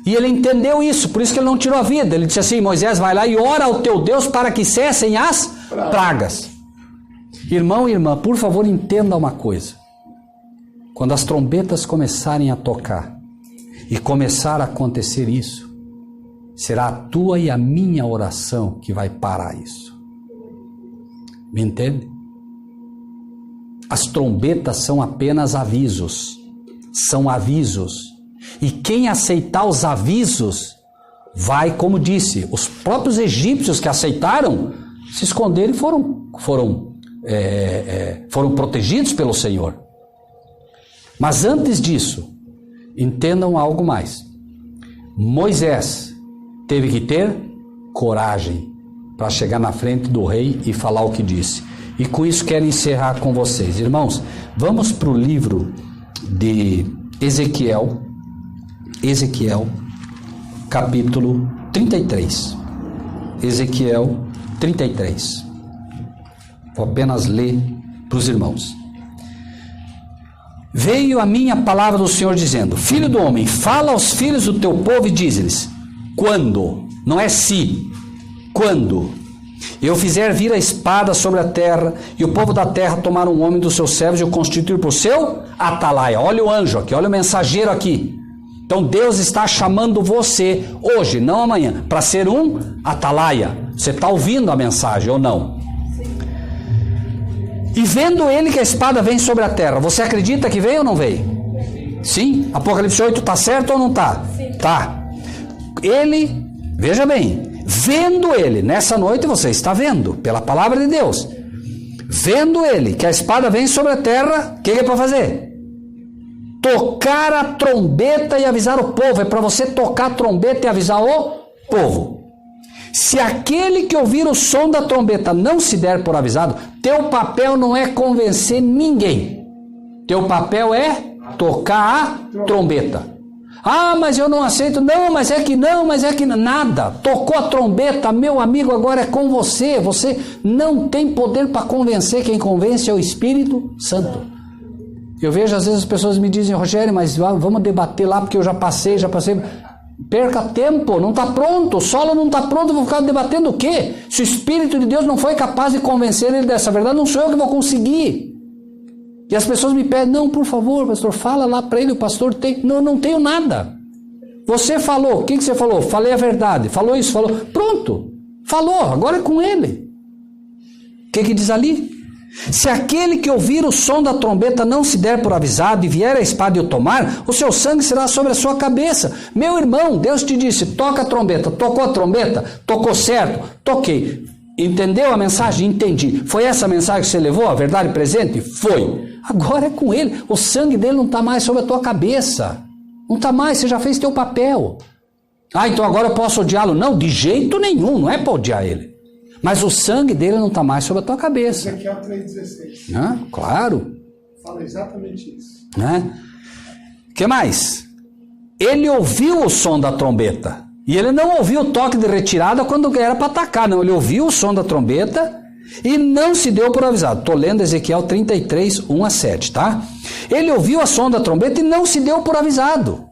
E ele entendeu isso, por isso que ele não tirou a vida. Ele disse assim, Moisés, vai lá e ora ao teu Deus para que cessem as pragas. Irmão e irmã, por favor, entenda uma coisa. Quando as trombetas começarem a tocar e começar a acontecer isso, será a tua e a minha oração que vai parar isso. Me entende? As trombetas são apenas avisos. São avisos. E quem aceitar os avisos vai, como disse, os próprios egípcios que aceitaram se esconderam e foram protegidos pelo Senhor. Mas antes disso, entendam algo mais. Moisés teve que ter coragem para chegar na frente do rei e falar o que disse. E com isso quero encerrar com vocês. Irmãos, vamos para o livro de Ezequiel, capítulo 33. Ezequiel 33. Vou apenas ler para os irmãos. Veio a minha palavra do Senhor dizendo, filho do homem, fala aos filhos do teu povo e diz-lhes, quando, não é se, quando eu fizer vir a espada sobre a terra, e o povo da terra tomar um homem dos seus servos e o constituir por seu atalaia. Olha o anjo aqui, olha o mensageiro aqui. Então Deus está chamando você, hoje, não amanhã, para ser um atalaia. Você está ouvindo a mensagem ou não? E vendo ele que a espada vem sobre a terra, você acredita que veio ou não veio? Sim? Apocalipse 8 está certo ou não está? Tá. Ele, veja bem, vendo ele, nessa noite você está vendo, pela palavra de Deus, vendo ele que a espada vem sobre a terra, o que é para fazer? Tocar a trombeta e avisar o povo. É para você tocar a trombeta e avisar o povo. Se aquele que ouvir o som da trombeta não se der por avisado, teu papel não é convencer ninguém. Teu papel é tocar a trombeta. Ah, mas eu não aceito. Não, mas é que não, nada. Tocou a trombeta, meu amigo, agora é com você. Você não tem poder para convencer. Quem convence é o Espírito Santo. Eu vejo às vezes as pessoas me dizem, Rogério, mas vamos debater lá porque eu já passei. Perca tempo, não está pronto, o solo não está pronto, eu vou ficar debatendo o quê? Se o Espírito de Deus não foi capaz de convencer ele dessa verdade, não sou eu que vou conseguir. E as pessoas me pedem, não, por favor, pastor, fala lá para ele, o pastor tem. Não tenho nada. Você falou, o que você falou? Falei a verdade, falou isso, falou. Pronto, falou, agora é com ele. O que diz ali? Se aquele que ouvir o som da trombeta não se der por avisado e vier a espada e o tomar, o seu sangue será sobre a sua cabeça. Meu irmão, Deus te disse, toca a trombeta. Tocou a trombeta? Tocou certo? Toquei. Entendeu a mensagem? Entendi. Foi essa a mensagem que você levou? A verdade presente? Foi. Agora é com ele. O sangue dele não está mais sobre a tua cabeça. Não está mais, você já fez teu papel. Ah, então agora eu posso odiá-lo? Não, de jeito nenhum, não é para odiar ele. Mas o sangue dele não está mais sobre a tua cabeça. Ezequiel 3,16. Claro. Fala exatamente isso. O que mais? Ele ouviu o som da trombeta. E ele não ouviu o toque de retirada quando era para atacar. Não, ele ouviu o som da trombeta e não se deu por avisado. Estou lendo Ezequiel 33, 1 a 7, tá? Ele ouviu o som da trombeta e não se deu por avisado.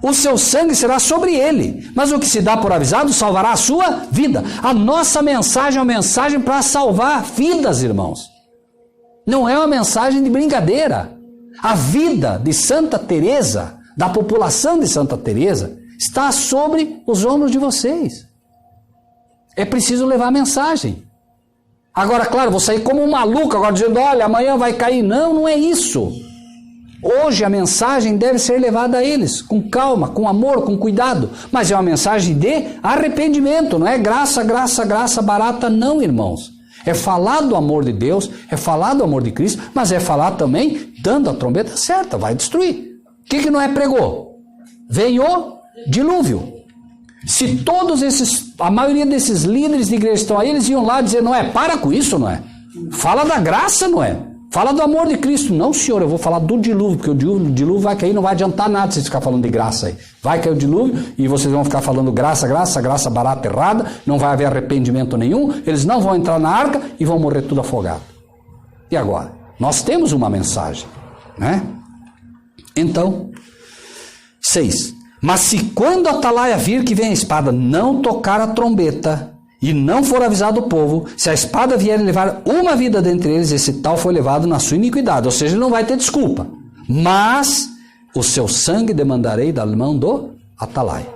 O seu sangue será sobre ele, mas o que se dá por avisado salvará a sua vida. A nossa mensagem é uma mensagem para salvar vidas, irmãos. Não é uma mensagem de brincadeira. A vida de Santa Teresa, da população de Santa Teresa, está sobre os ombros de vocês. É preciso levar a mensagem. Agora, claro, vou sair como um maluco agora dizendo, olha, amanhã vai cair. Não, não é isso. Hoje a mensagem deve ser levada a eles, com calma, com amor, com cuidado. Mas é uma mensagem de arrependimento, não é graça, graça, graça barata, não, irmãos. É falar do amor de Deus, é falar do amor de Cristo, mas é falar também dando a trombeta certa, vai destruir. O que Noé pregou? Veio o dilúvio. Se todos esses, a maioria desses líderes de igreja estão aí, eles iam lá dizer, Noé, para com isso, Noé. Fala da graça, Noé. Fala do amor de Cristo. Não, senhor, eu vou falar do dilúvio, porque o dilúvio vai cair, não vai adiantar nada vocês ficar falando de graça aí. Vai cair o dilúvio e vocês vão ficar falando graça, graça, graça barata, errada, não vai haver arrependimento nenhum, eles não vão entrar na arca e vão morrer tudo afogado. E agora? Nós temos uma mensagem, né? Então, 6. Mas se quando a atalaia vir que vem a espada não tocar a trombeta e não for avisado o povo, se a espada vier levar uma vida dentre eles, esse tal foi levado na sua iniquidade. Ou seja, ele não vai ter desculpa. Mas o seu sangue demandarei da mão do atalaia.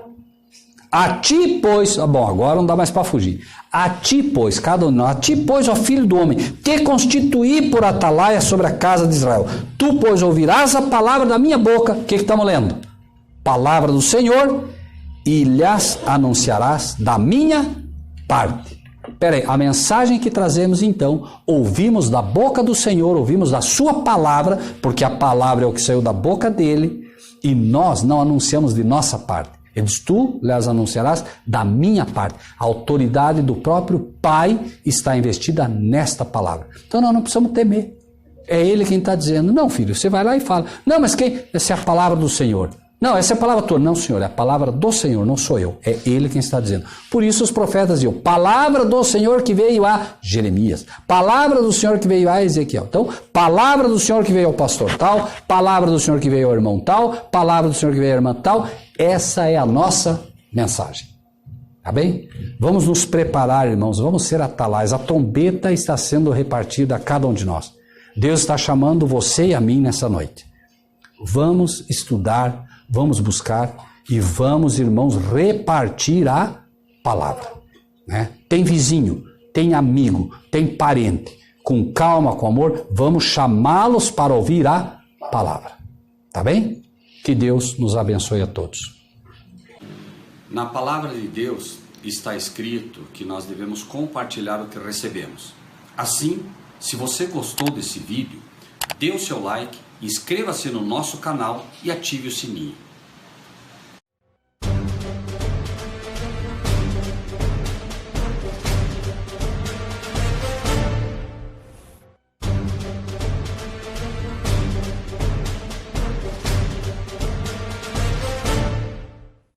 A ti, pois... Bom, agora não dá mais para fugir. A ti, pois, cada um de nós, a ti, pois, ó filho do homem, te constituí por atalaia sobre a casa de Israel. Tu, pois, ouvirás a palavra da minha boca. O que estamos lendo? Palavra do Senhor, e lhes anunciarás da minha parte. Peraí, a mensagem que trazemos então, ouvimos da boca do Senhor, ouvimos da sua palavra, porque a palavra é o que saiu da boca dele, e nós não anunciamos de nossa parte. Ele diz, tu lhes anunciarás da minha parte. A autoridade do próprio Pai está investida nesta palavra. Então nós não precisamos temer. É ele quem está dizendo, não filho, você vai lá e fala, não, mas quem? Essa é a palavra do Senhor. Não, essa é a palavra tua. Não, senhor, é a palavra do Senhor, não sou eu. É ele quem está dizendo. Por isso os profetas diziam, palavra do Senhor que veio a Jeremias, palavra do Senhor que veio a Ezequiel. Então, palavra do Senhor que veio ao pastor tal, palavra do Senhor que veio ao irmão tal, palavra do Senhor que veio à irmã tal. Essa é a nossa mensagem. Tá bem? Vamos nos preparar, irmãos, vamos ser atalaias. A trombeta está sendo repartida a cada um de nós. Deus está chamando você e a mim nessa noite. Vamos estudar, vamos buscar e vamos, irmãos, repartir a palavra. Né? Tem vizinho, tem amigo, tem parente. Com calma, com amor, vamos chamá-los para ouvir a palavra. Tá bem? Que Deus nos abençoe a todos. Na palavra de Deus está escrito que nós devemos compartilhar o que recebemos. Assim, se você gostou desse vídeo, dê o seu like, inscreva-se no nosso canal e ative o sininho.